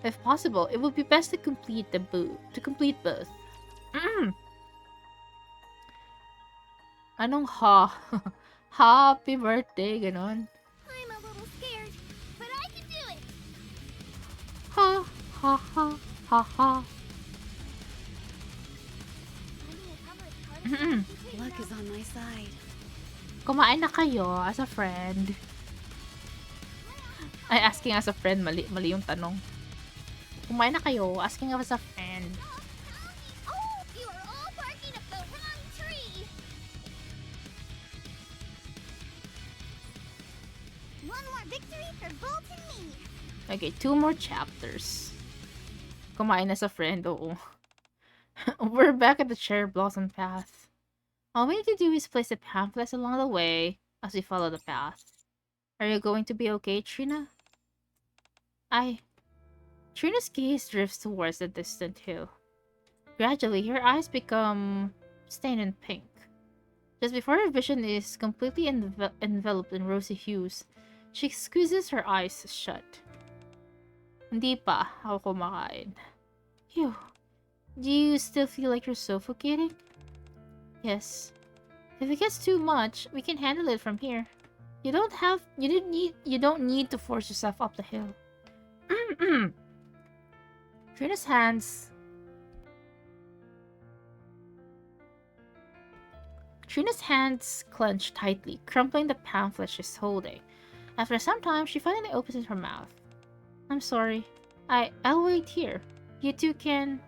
S1: If possible, it would be best to complete both. Anong ha? Happy birthday, ganon.
S2: I'm a little scared, but I can do it.
S1: Ha, ha, ha, ha, ha.
S2: Luck is on my side.
S1: Kumain na kayo as a friend. Ay, asking as a friend. Mali yung tanong. Kumain na kayo, asking as a friend.
S2: Oh, you are all barking up the wrong tree. One more victory for Volt and me.
S1: Okay, 2 more chapters. Kumain as a friend, oo. We're back at the cherry blossom path. All we need to do is place the pamphlets along the way as we follow the path. Are you going to be okay, Trina? Trina's gaze drifts towards the distant hill. Gradually, her eyes become stained in pink. Just before her vision is completely enveloped in rosy hues, she squeezes her eyes shut. Hindi pa ako kumakain. Phew. Do you still feel like you're suffocating? Yes. If it gets too much, we can handle it from here. You don't need to force yourself up the hill. Trina's hands clench tightly, crumpling the pamphlet she's holding. After some time, she finally opens her mouth. I'm sorry. I'll wait here. You two can...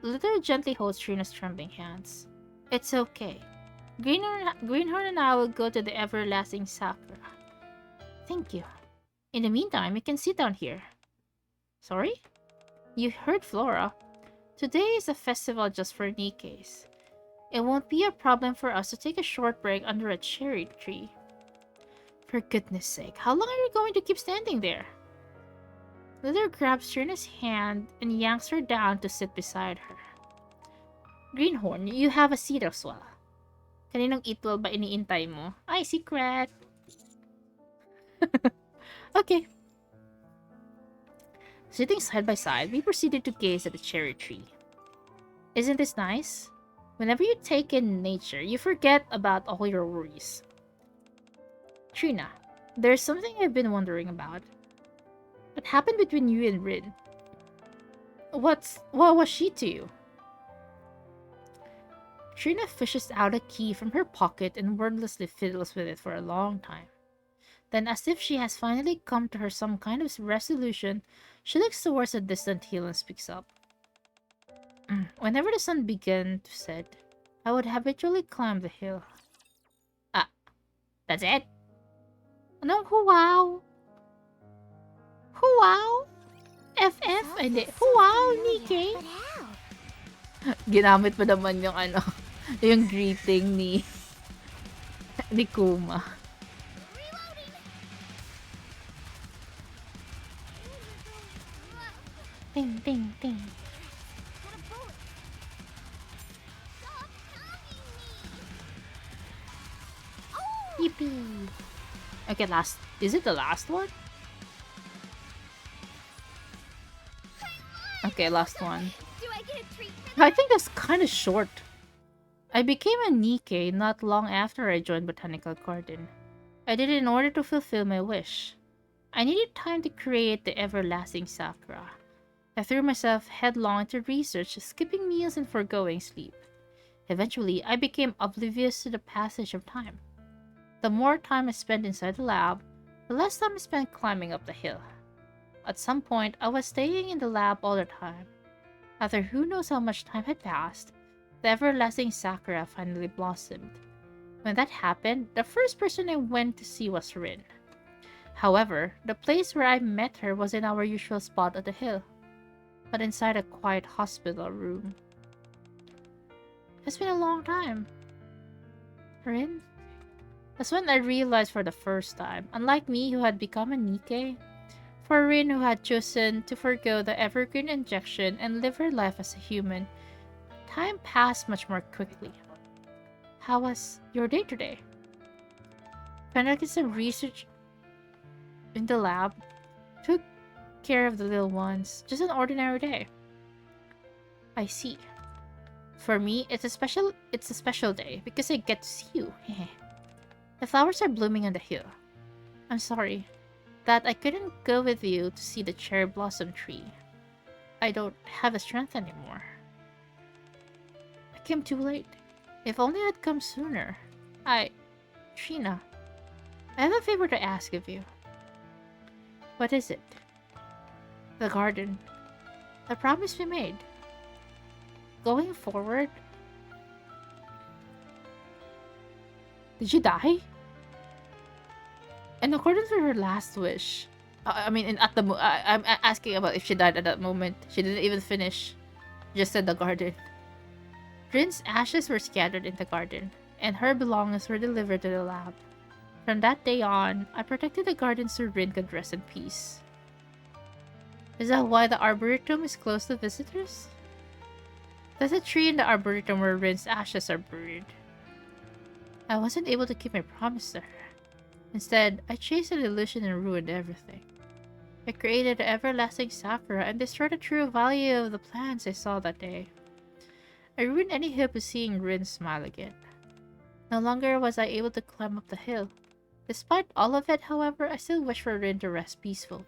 S1: Little gently holds Trina's trembling hands. It's okay. Greenhorn and I will go to the everlasting Sakura. Thank you. In the meantime, you can sit down here. Sorry? You heard Flora. Today is a festival just for Nikkes. It won't be a problem for us to take a short break under a cherry tree. For goodness sake, how long are you going to keep standing there? Litter grabs Trina's hand and yanks her down to sit beside her. Greenhorn, you have a seat as well. Kaninong itwal ba iniintay mo? Ay, secret! Okay. Sitting side by side, we proceeded to gaze at the cherry tree. Isn't this nice? Whenever you take in nature, you forget about all your worries. Trina, there's something I've been wondering about. What happened between you and Rin? What was she to you? Trina fishes out a key from her pocket and wordlessly fiddles with it for a long time. Then, as if she has finally come to her some kind of resolution, she looks towards a distant hill and speaks up. Whenever the sun began to set, I would habitually climb the hill. Ah, that's it? Anong huwaw? Huwaw? FF? Hindi. Huwaw, Nikke?
S2: But how?
S1: Ginamit pa naman yung yung greeting ni Kuma.
S2: Reloading.
S1: Ting, ting, ting.
S2: Got a bullet. Stop pounding me. Oh!
S1: Yippee. Okay, is it the last one? Okay, last one.
S2: Do I get a treat for
S1: I think that's kind of short. I became a Nikke not long after I joined Botanical Garden. I did it in order to fulfill my wish. I needed time to create the everlasting Sakura. I threw myself headlong into research, skipping meals and foregoing sleep. Eventually, I became oblivious to the passage of time. The more time I spent inside the lab, the less time I spent climbing up the hill. At some point, I was staying in the lab all the time. After who knows how much time had passed, the everlasting Sakura finally blossomed. When that happened, the first person I went to see was Rin. However, the place where I met her wasn't our usual spot on the hill, but inside a quiet hospital room. It's been a long time. Rin? That's when I realized for the first time, unlike me who had become a Nikke, for Rin who had chosen to forgo the evergreen injection and live her life as a human, time passed much more quickly. How was your day today? Conducted some research in the lab, took care of the little ones, just an ordinary day. I see. For me, it's a special day because I get to see you. The flowers are blooming on the hill. I'm sorry that I couldn't go with you to see the cherry blossom tree. I don't have the strength anymore. I came too late. If only I'd come sooner. Trina, I have a favor to ask of you. What is it? The garden. The promise we made. Going forward. Did you die? In accordance with her last wish. I'm asking about if she died at that moment. She didn't even finish. Just said the garden. Rin's ashes were scattered in the garden, and her belongings were delivered to the lab. From that day on, I protected the garden so Rin could rest in peace. Is that why the arboretum is closed to visitors? There's a tree in the arboretum where Rin's ashes are buried. I wasn't able to keep my promise to her. Instead, I chased an illusion and ruined everything. I created the everlasting sakura and destroyed the true value of the plants I saw that day. I ruined any hope of seeing Rin smile again. No longer was I able to climb up the hill. Despite all of it, however, I still wish for Rin to rest peacefully.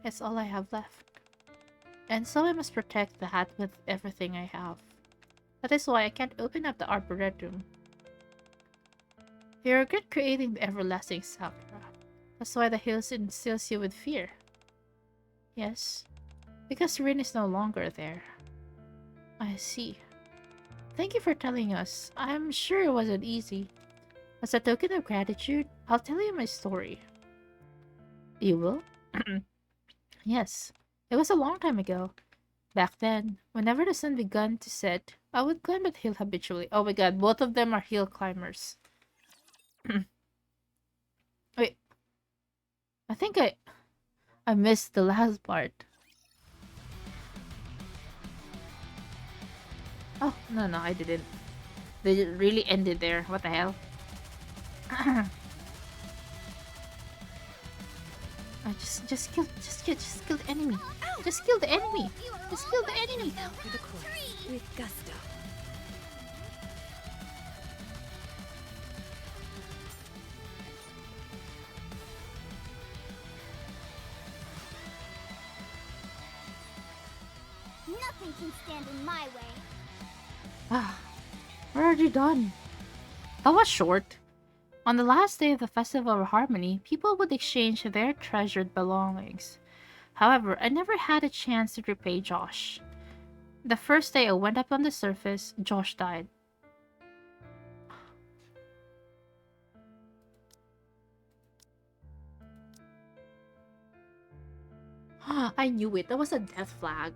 S1: It's all I have left. And so I must protect that with everything I have. That is why I can't open up the arboretum. You regret creating the everlasting sakura. That's why the hill instills you with fear. Yes, because Rin is no longer there. I see. Thank you for telling us. I'm sure it wasn't easy. As a token of gratitude, I'll tell you my story. You will? Yes. It was a long time ago. Back then, whenever the sun began to set, I would climb that hill habitually. Oh my god, both of them are hill climbers. Wait, I think I missed the last part. Oh, no, I didn't. They really ended there. What the hell? I just kill the enemy. Just kill the enemy. Just kill the enemy.
S2: For the course, with gusto.
S4: Nothing can stand in my way.
S1: Ah, we're already done. That was short. On the last day of the Festival of Harmony, people would exchange their treasured belongings. However, I never had a chance to repay Josh. The first day I went up on the surface, Josh died. I knew it. That was a death flag.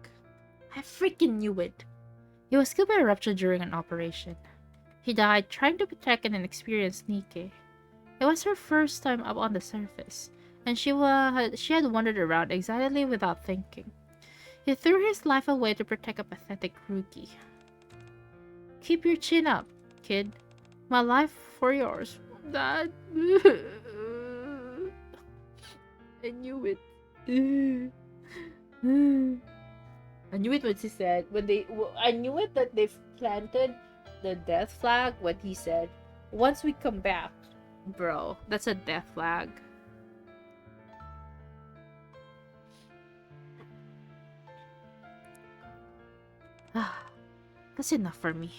S1: I freaking knew it. He was killed by a rupture during an operation. He died trying to protect an inexperienced Nikke. It was her first time up on the surface, and she had wandered around excitedly without thinking. He threw his life away to protect a pathetic rookie. Keep your chin up, kid. My life for yours, Dad. I knew it. I knew it when she said I knew it that they planted the death flag when he said, "Once we come back." Bro, that's a death flag. That's enough for me.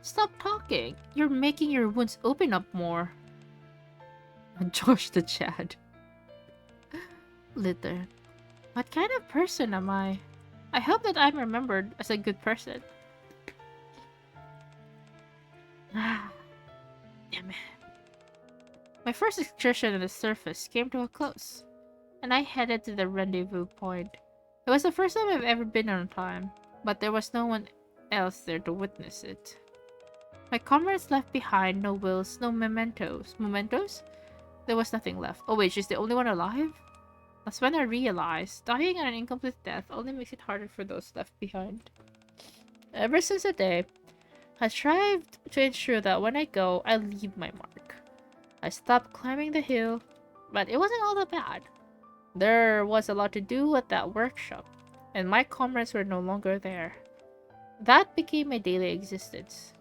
S1: Stop talking. You're making your wounds open up more. Josh the Chad. Litter. What kind of person am I? I hope that I'm remembered as a good person. My first excursion on the surface came to a close, and I headed to the rendezvous point. It was the first time I've ever been on time, but there was no one else there to witness it. My comrades left behind no wills, no mementos. Mementos? There was nothing left. Oh wait, she's the only one alive? That's when I realized dying an incomplete death only makes it harder for those left behind. Ever since that day, I strived to ensure that when I go, I leave my mark. I stopped climbing the hill, but it wasn't all that bad. There was a lot to do at that workshop, and my comrades were no longer there. That became my daily existence.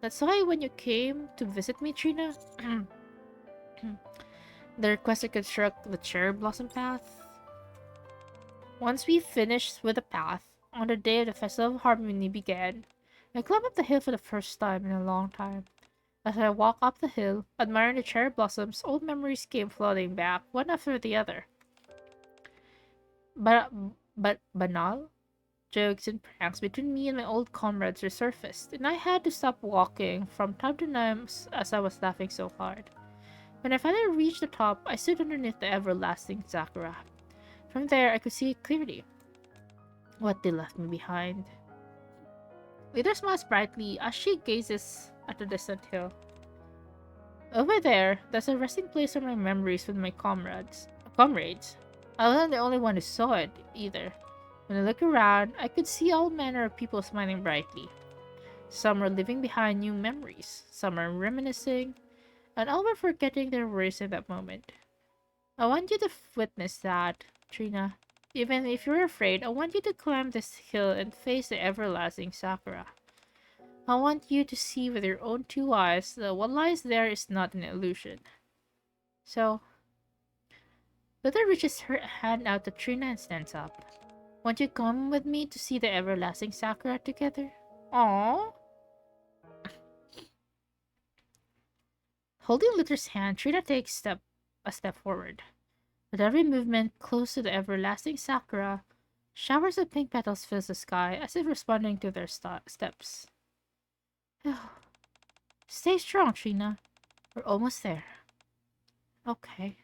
S1: That's why when you came to visit me, Trina, the request to construct the cherry blossom path. Once we finished with the path, on the day of the Festival of Harmony began, I climbed up the hill for the first time in a long time. As I walked up the hill, admiring the cherry blossoms, old memories came flooding back, one after the other. But banal jokes and pranks between me and my old comrades resurfaced, and I had to stop walking from time to time as I was laughing so hard. When I finally reached the top, I stood underneath the everlasting sakura. From there, I could see clearly what they left me behind. Leader smiles brightly as she gazes at the distant hill. Over there, there's a resting place for my memories with my comrades. I wasn't the only one who saw it, either. When I looked around, I could see all manner of people smiling brightly. Some were leaving behind new memories, some were reminiscing, and all were forgetting their worries in that moment. I want you to witness that, Trina. Even if you're afraid, I want you to climb this hill and face the everlasting Sakura. I want you to see with your own two eyes that what lies there is not an illusion. So, Luther reaches her hand out to Trina and stands up. Won't you come with me to see the everlasting Sakura together? Aww. Holding Luther's hand, Trina takes a step forward. With every movement close to the everlasting Sakura, showers of pink petals fill the sky as if responding to their steps. Stay strong, Trina. We're almost there. Okay.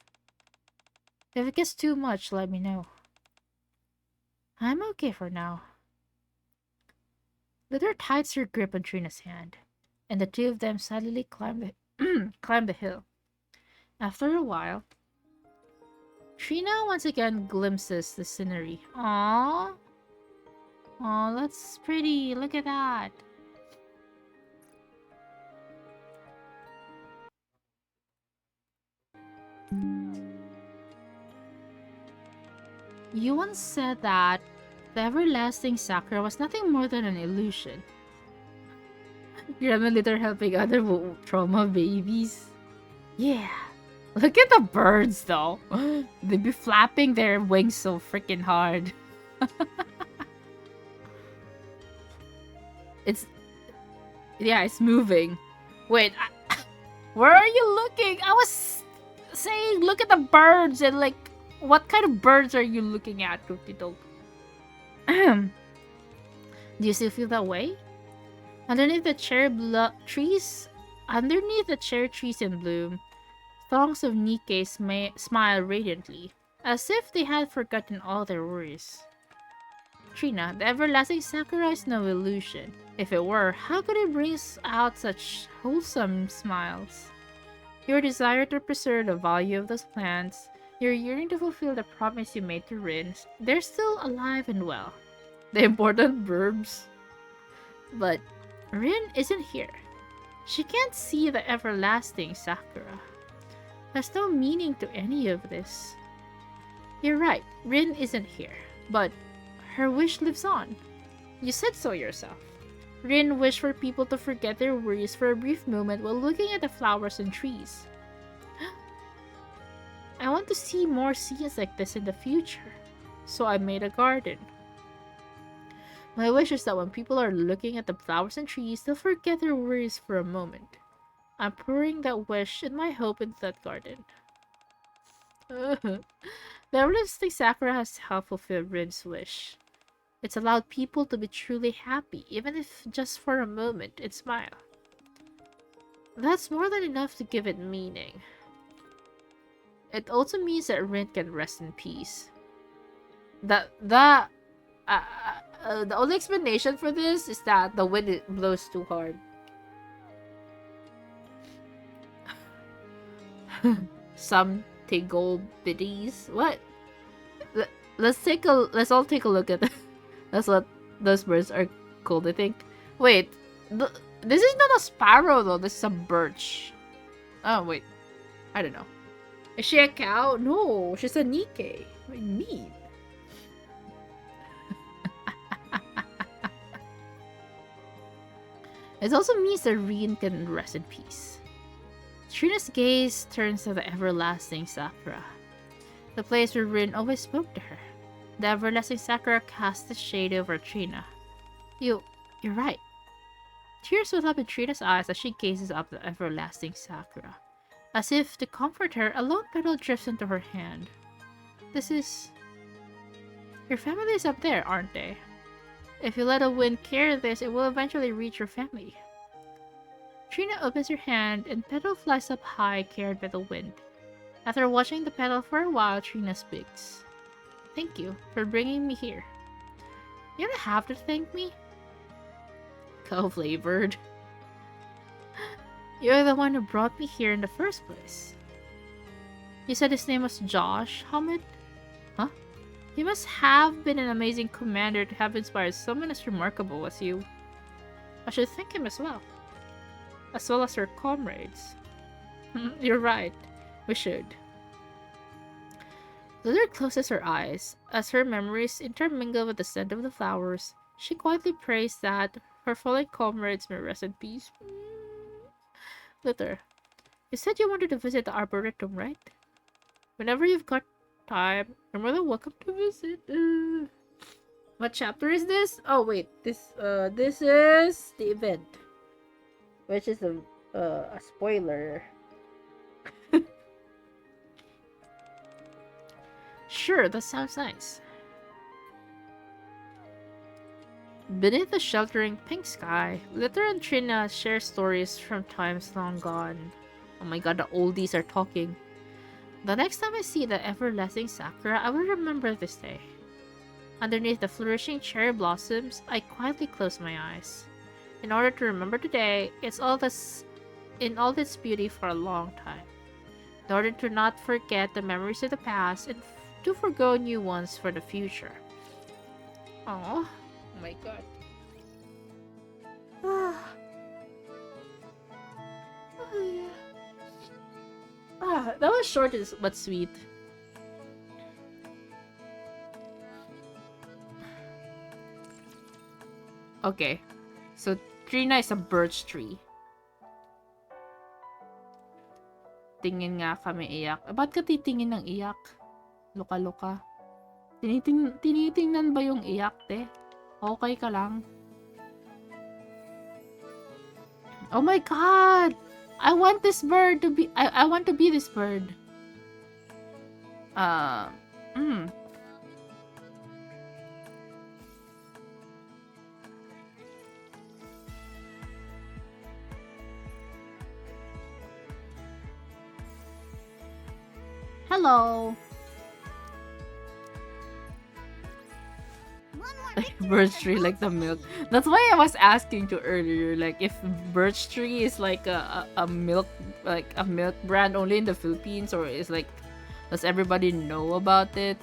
S1: If it gets too much, let me know. I'm okay for now. Luther tightens her grip on Trina's hand, and the two of them silently climb the hill. After a while, Trina once again glimpses the scenery. Aww. Aw, that's pretty. Look at that. You once said that the everlasting Sakura was nothing more than an illusion. Grandma Litter helping other trauma babies. Yeah. Look at the birds though. They be flapping their wings so freaking hard. It's moving. Wait, where are you looking? I was saying look at the birds and like what kind of birds are you looking at, Cookie Dog? Do you still feel that way? Underneath the cherry trees in bloom, throngs of Nikke smile radiantly, as if they had forgotten all their worries. Trina, the everlasting Sakura is no illusion. If it were, how could it bring out such wholesome smiles? Your desire to preserve the value of those plants, your yearning to fulfill the promise you made to Rin, they're still alive and well. The important verbs. But Rin isn't here. She can't see the everlasting Sakura. There's no meaning to any of this. You're right, Rin isn't here, but her wish lives on. You said so yourself. Rin wished for people to forget their worries for a brief moment while looking at the flowers and trees. I want to see more scenes like this in the future, so I made a garden. My wish is that when people are looking at the flowers and trees, they'll forget their worries for a moment. I'm pouring that wish and my hope into that garden. The everlasting Sakura has helped fulfill Rin's wish. It's allowed people to be truly happy, even if just for a moment, and smile. That's more than enough to give it meaning. It also means that Rin can rest in peace. The only explanation for this is that the wind blows too hard. Some tingle biddies. What? Let's all take a look at. That's what those birds are called, I think. Wait, this is not a sparrow though. This is a birch. Oh wait, I don't know. Is she a cow? No, she's a Nikke. What do you mean? It also means that Rin can rest in peace. Trina's gaze turns to the everlasting Sakura, the place where Rin always spoke to her. The everlasting Sakura casts a shade over Trina. You're right. Tears well up in Trina's eyes as she gazes up the everlasting Sakura. As if to comfort her, a lone petal drifts into her hand. This is... Your family is up there, aren't they? If you let a wind carry this, it will eventually reach your family. Trina opens her hand and petal flies up high, carried by the wind. After watching the petal for a while, Trina speaks. Thank you for bringing me here. You don't have to thank me. Cow-flavored. You're the one who brought me here in the first place. You said his name was Josh, Hamid? Huh? He must have been an amazing commander to have inspired someone as remarkable as you. I should thank him as well. As well as her comrades. You're right. We should. Litter closes her eyes. As her memories intermingle with the scent of the flowers, she quietly prays that her fallen comrades may rest in peace. Litter, you said you wanted to visit the Arboretum, right? Whenever you've got time, you're more than welcome to visit. What chapter is this? Oh wait, this is the event, which is a spoiler. Sure, that sounds nice. Beneath the sheltering pink sky, Litter and Trina share stories from times long gone. Oh my god, the oldies are talking. The next time I see the everlasting Sakura, I will remember this day. Underneath the flourishing cherry blossoms, I quietly close my eyes. In order to remember today, it's all this in all its beauty for a long time. In order to not forget the memories of the past and to forgo new ones for the future. Aww. Oh my god. That was short but sweet. Okay. So Trina is a birch tree. Tingin nga kami iyak. Ba't ka titingin ng iyak? Luka-luka. Tinitingnan ba yung iyak, te? Okay ka lang? Oh my god! I want this bird to be... I want to be this bird. Hello! Like birch tree, like the milk. That's why I was asking you earlier, like if birch tree is like a milk, like a milk brand only in the Philippines, or is like, does everybody know about it?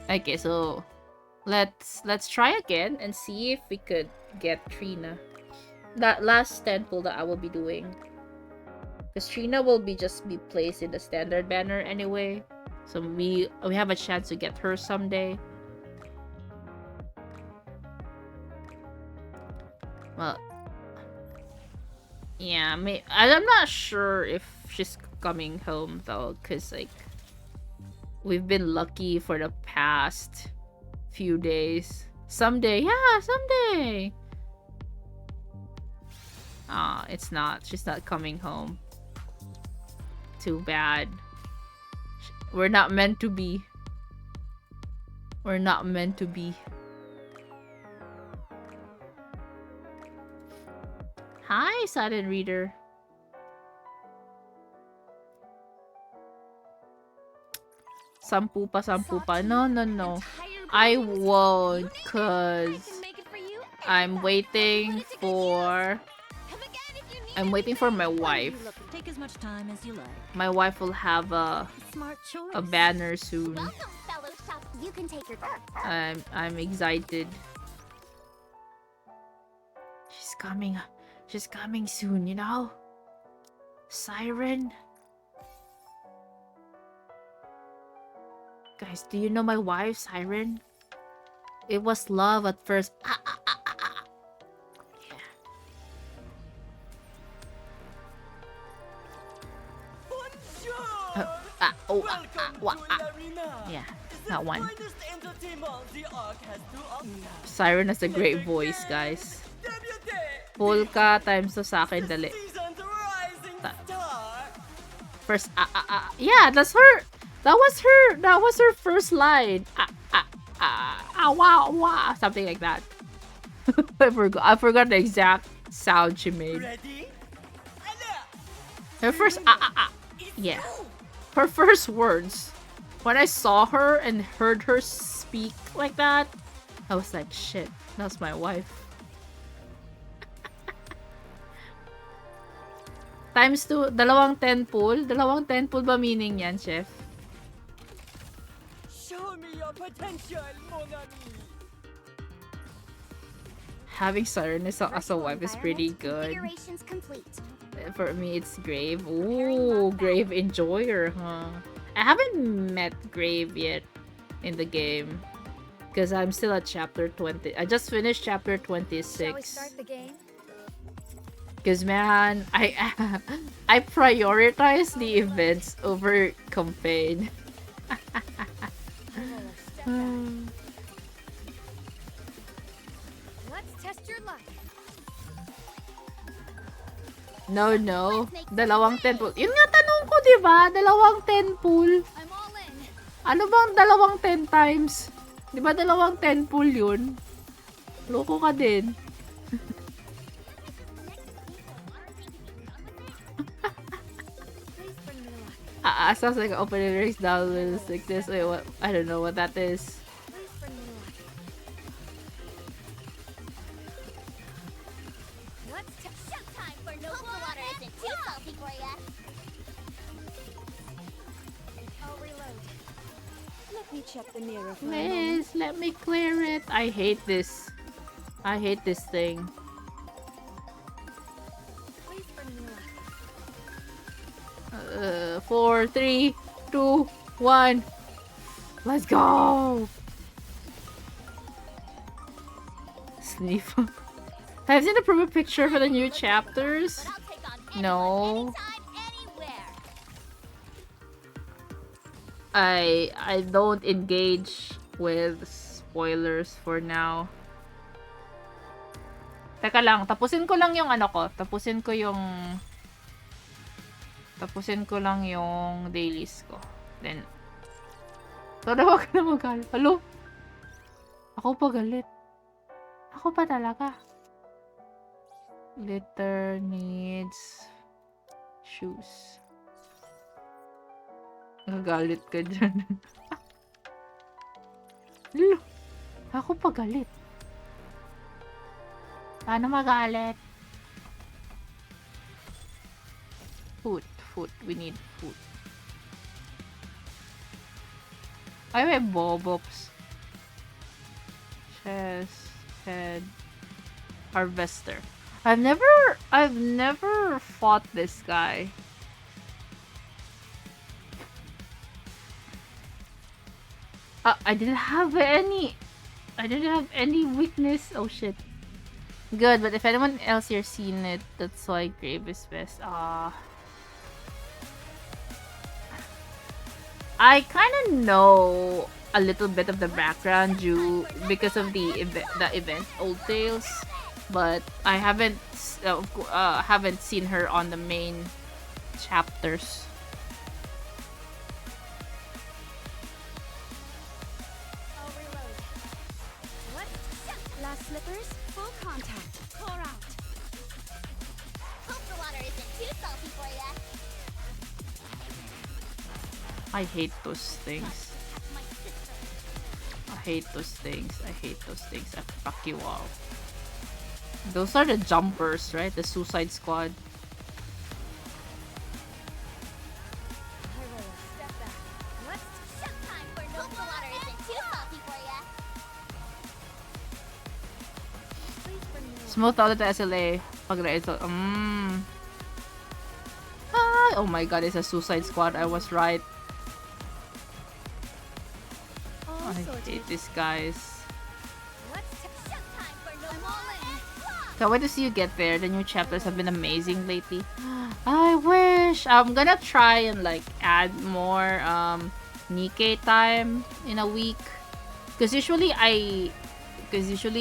S1: Okay, so let's try again and see if we could get Trina. That last temple that I will be doing. Because Trina will just be placed in the standard banner anyway. So we have a chance to get her someday. Well, yeah, I'm not sure if she's coming home though, because like we've been lucky for the past few days. Someday, yeah, someday. It's not. She's not coming home. Too bad. We're not meant to be. We're not meant to be. Hi, silent reader. Sampu pa. No. I won't, cause I'm waiting for my wife.
S3: Take as much time as you like.
S1: My wife will have a
S3: Smart choice.
S1: banner soon.
S4: Welcome, fellow shop. You can take your
S1: I'm excited. She's coming. She's coming soon, you know? Siren. Guys, do you know my wife, Siren? It was love at first. Yeah, that one. Siren has a great voice, guys. Polka times to sa akin, dali. First, yeah, that's her. That was her first line. Wow, something like that. I forgot the exact sound she made. Her first, yeah. Her first words. When I saw her and heard her speak like that, I was like, shit, that's my wife. Times 2, dalawang 10 pool. Dalawang 10 pool ba meaning yan, chef?
S5: Show me your potential, mon ami.
S1: Having Siren as a wife is pretty good.
S4: Configurations complete.
S1: For me, it's Grave. Ooh, Grave enjoyer, huh? I haven't met Grave yet in the game. Because I'm still at chapter 20. I just finished chapter 26.
S2: Shall we start the game?
S1: Because, man, I prioritize the events over campaign.
S2: Let's test your luck.
S1: No. Dalawang 10 pool. Yun nga tanong ko, diba? Dalawang 10 pool.
S2: I'm all in.
S1: Ano bang dalawang 10 times? Diba dalawang 10 pool yun? Loko ka din. Sounds like an opening race down with like this. Wait, what? I don't know what that is.
S4: Showtime for no water isn't too salty for ya.
S2: I'll reload.
S6: Let me check the mirror for a
S1: Please, let me clear it. I hate this. I hate this thing.
S2: Please bring me luck.
S1: 4, 3, 2, 1. Let's go! Sniff. Have you seen the promo picture for the new chapters?
S4: But I'll take on anyone,
S1: No.
S4: anytime, anywhere.
S1: I don't engage with spoilers for now. Teka lang, tapusin ko lang yung ano ko. Tapusin ko lang yung dailies ko. Then, tarawa ka na magalit. Halo? Ako pa galit. Ako pa talaga. Litter needs shoes. Nagagalit ka dyan. Halo? Ako pa galit. Paano magalit? Food. We need food. Ay, may bobops. Chest, head, harvester. I've never fought this guy. I didn't have any weakness. Oh shit. Good, but if anyone else here seen it, that's why Grave is best. I kind of know a little bit of the background because of the event Old Tales, but I haven't seen her on the main chapters.
S2: I'll reload. What? Last slippers, full contact. Pour out.
S1: I hate those things. I hate those things. I hate those things. I fuck you all. Those are the jumpers, right? The Suicide Squad. Smooth out the SLA. Pag na-install. Ah, oh my god, it's a Suicide Squad. I was right. I hate these guys. Can't wait to see you get there. The new chapters have been amazing lately. I wish. I'm gonna try and like add more Nikke time in a week. Because usually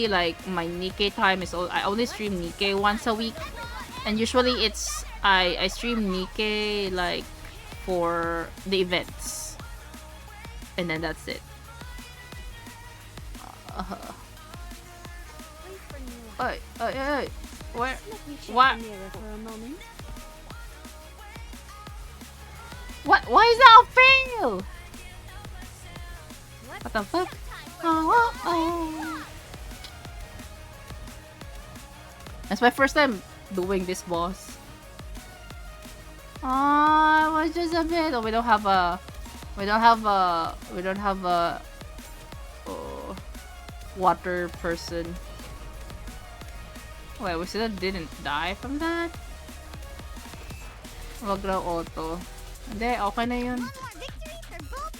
S1: like my Nikke time is I only stream Nikke once a week. And usually it's I stream Nikke like for the events. And then that's it. Where? What? What? Why is that a fail? What the fuck? That's my first time doing this boss. It was just a bit. Oh, we don't have a water person. Wait, we still didn't die from that? Wag raw auto. Hindi, okay na yun.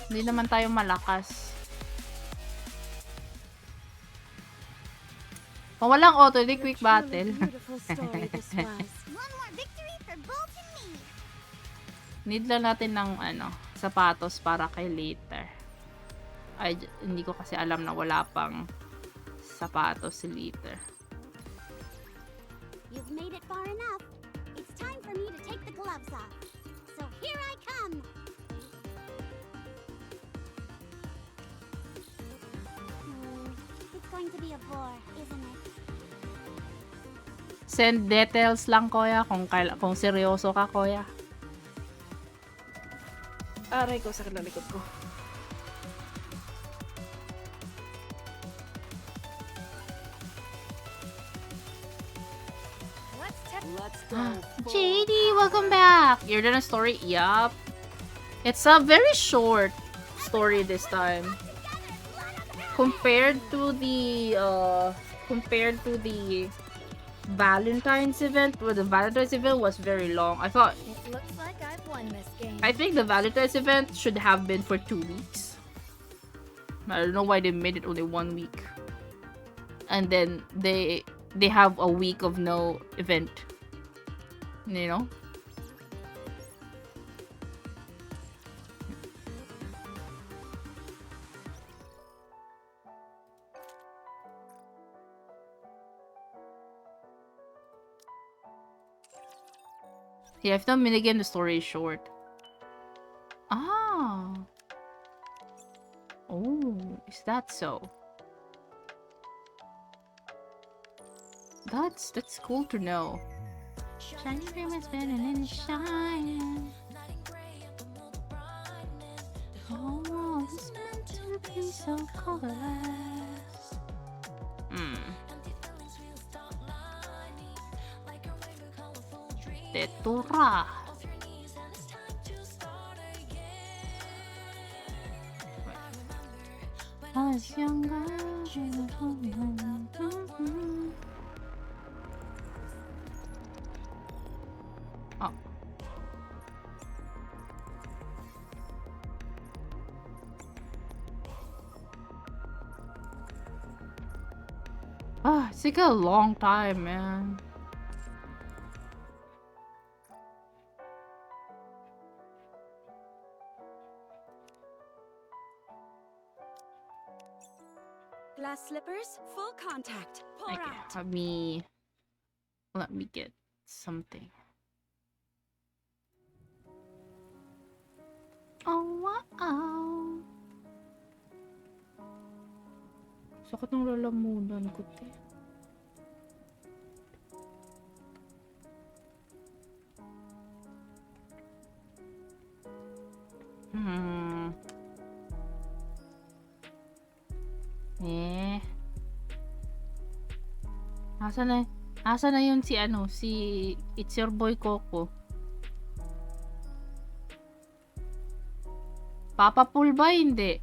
S1: Hindi naman tayo malakas. Kung walang auto, di quick battle. Need lang natin ng sapatos para kay later. Hindi ko kasi alam na wala pang sapatos si later.
S4: You've made it far enough. It's time for me to take the gloves off. So here I come. It's going to be a bore, isn't it?
S1: Send details lang, Kuya, kung seryoso ka, Kuya.
S6: Aray ko, sakit na likod ko.
S5: Let's go.
S1: JD, welcome back. You're done a story? Yup. It's a very short story this time. Compared to the Valentine's event, where the Valentine's event was very long.
S3: It looks like I've won this game.
S1: I think the Valentine's event should have been for 2 weeks. I don't know why they made it only 1 week. And then they have a week of no event. You know? Yeah, if the minigame, the story is short. Ah. Oh, is that so? That's cool to know. Shiny dream is better than shining. Oh, it's meant to be so colorless. Tetura. I was younger. Oh. Ah, it's like a long time, man.
S6: Glass slippers, full contact. Pour
S1: Okay,
S6: out.
S1: let me get something. Oh, wow. Sakit ng lalamunan ko, te. Asa na yun si ano, si It's Your Boy Coco? Papa Pool ba? Hindi.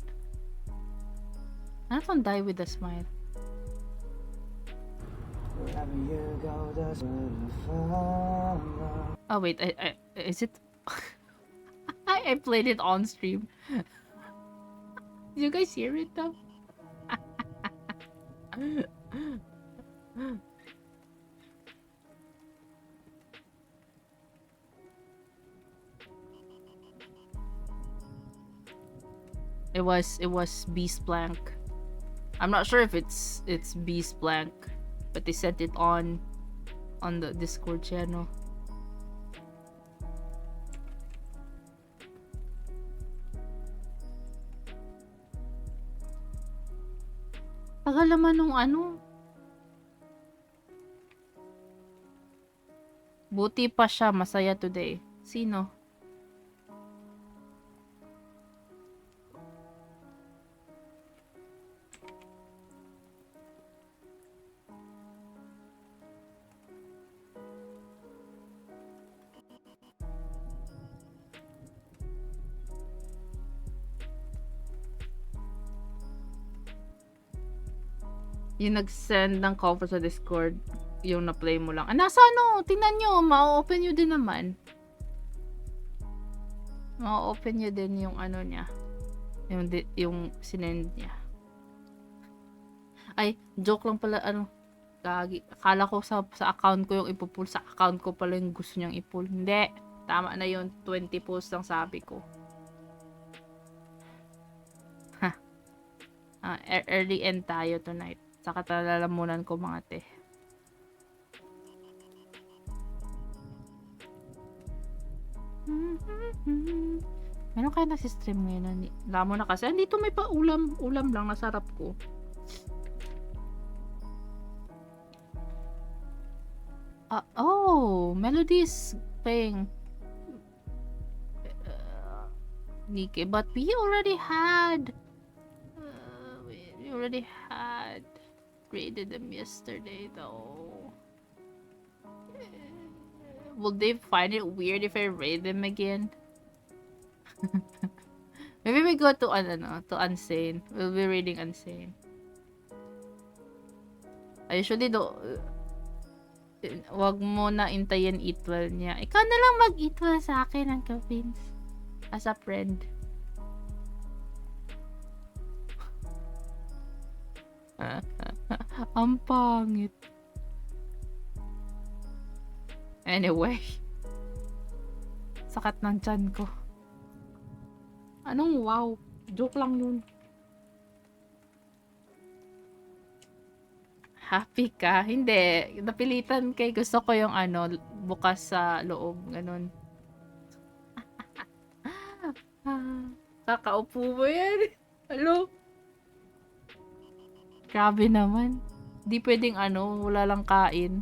S1: Ano tong Die With A Smile?
S7: Wherever you go, that's where you follow.
S1: Oh wait, is it? I played it on stream. Did you guys hear it though? It was Beast Blank. I'm not sure if it's Beast Blank, but they sent it on the Discord channel. Tagal naman nung ano. Buti pa siya masaya today. Sino? Yung nag-send ng cover sa Discord, yung na-play mo lang. Ah, nasa ano? Tingnan nyo, ma-open nyo din naman. Ma-open nyo din yung ano niya. Yung sinend niya. Ay, joke lang pala, ano. Gagi. Akala ko sa account ko yung ipupull. Sa account ko pala yung gusto niyang ipull. Hindi. Tama na yun. 20 posts lang sabi ko. Ha. Early end tayo tonight. Saka talalamunan ko mga te. Meron kayo nasi-stream ngayon? Lamo na kasi. Andito may pa ulam. Ulam lang. Nasarap ko. Oh, Melody's playing Nikke, but we already had raided them yesterday though. Will they find it weird if I raid them again? Maybe we go to to Unsane. We'll be raiding Unsane. I usually do. Wag mo na intayin eatwell niya. Ikaw na lang mag-eatwell sa akin ng Vince. As a friend. Ang pangit. Anyway. Sakat ng tiyan ko. Anong wow? Joke lang yun. Happy ka? Hindi. Napilitan kay gusto ko yung bukas sa loob. Ganun. Kakaupo mo yan. Hello? Grabe naman. Di pwedeng wala lang kain.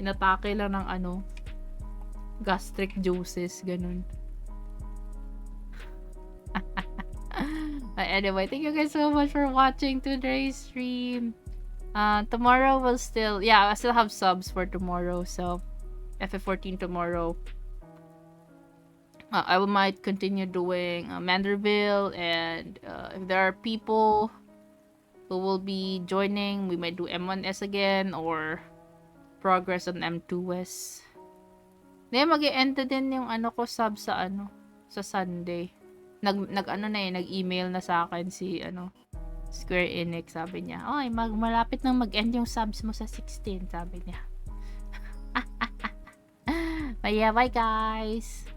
S1: Inatake lang ng gastric juices. Ganun. Anyway, thank you guys so much for watching today's stream. Tomorrow will still, I still have subs for tomorrow, so FF14 tomorrow. I might continue doing Manderville, and if there are people who will be joining, we might do M1S again, or progress on M2S. Then mag-e-end din yung ko sub sa sa Sunday. Nag-email na sa akin si Square Enix, sabi niya. Oy, malapit nang mag-end yung subs mo sa 16, sabi niya. But yeah, bye guys.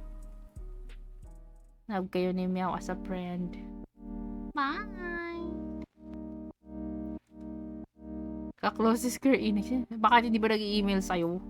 S1: Love kayo ni Meow as a friend. Bye. Ka-close si Square Enix. Baka hindi ba nag-email sa'yo?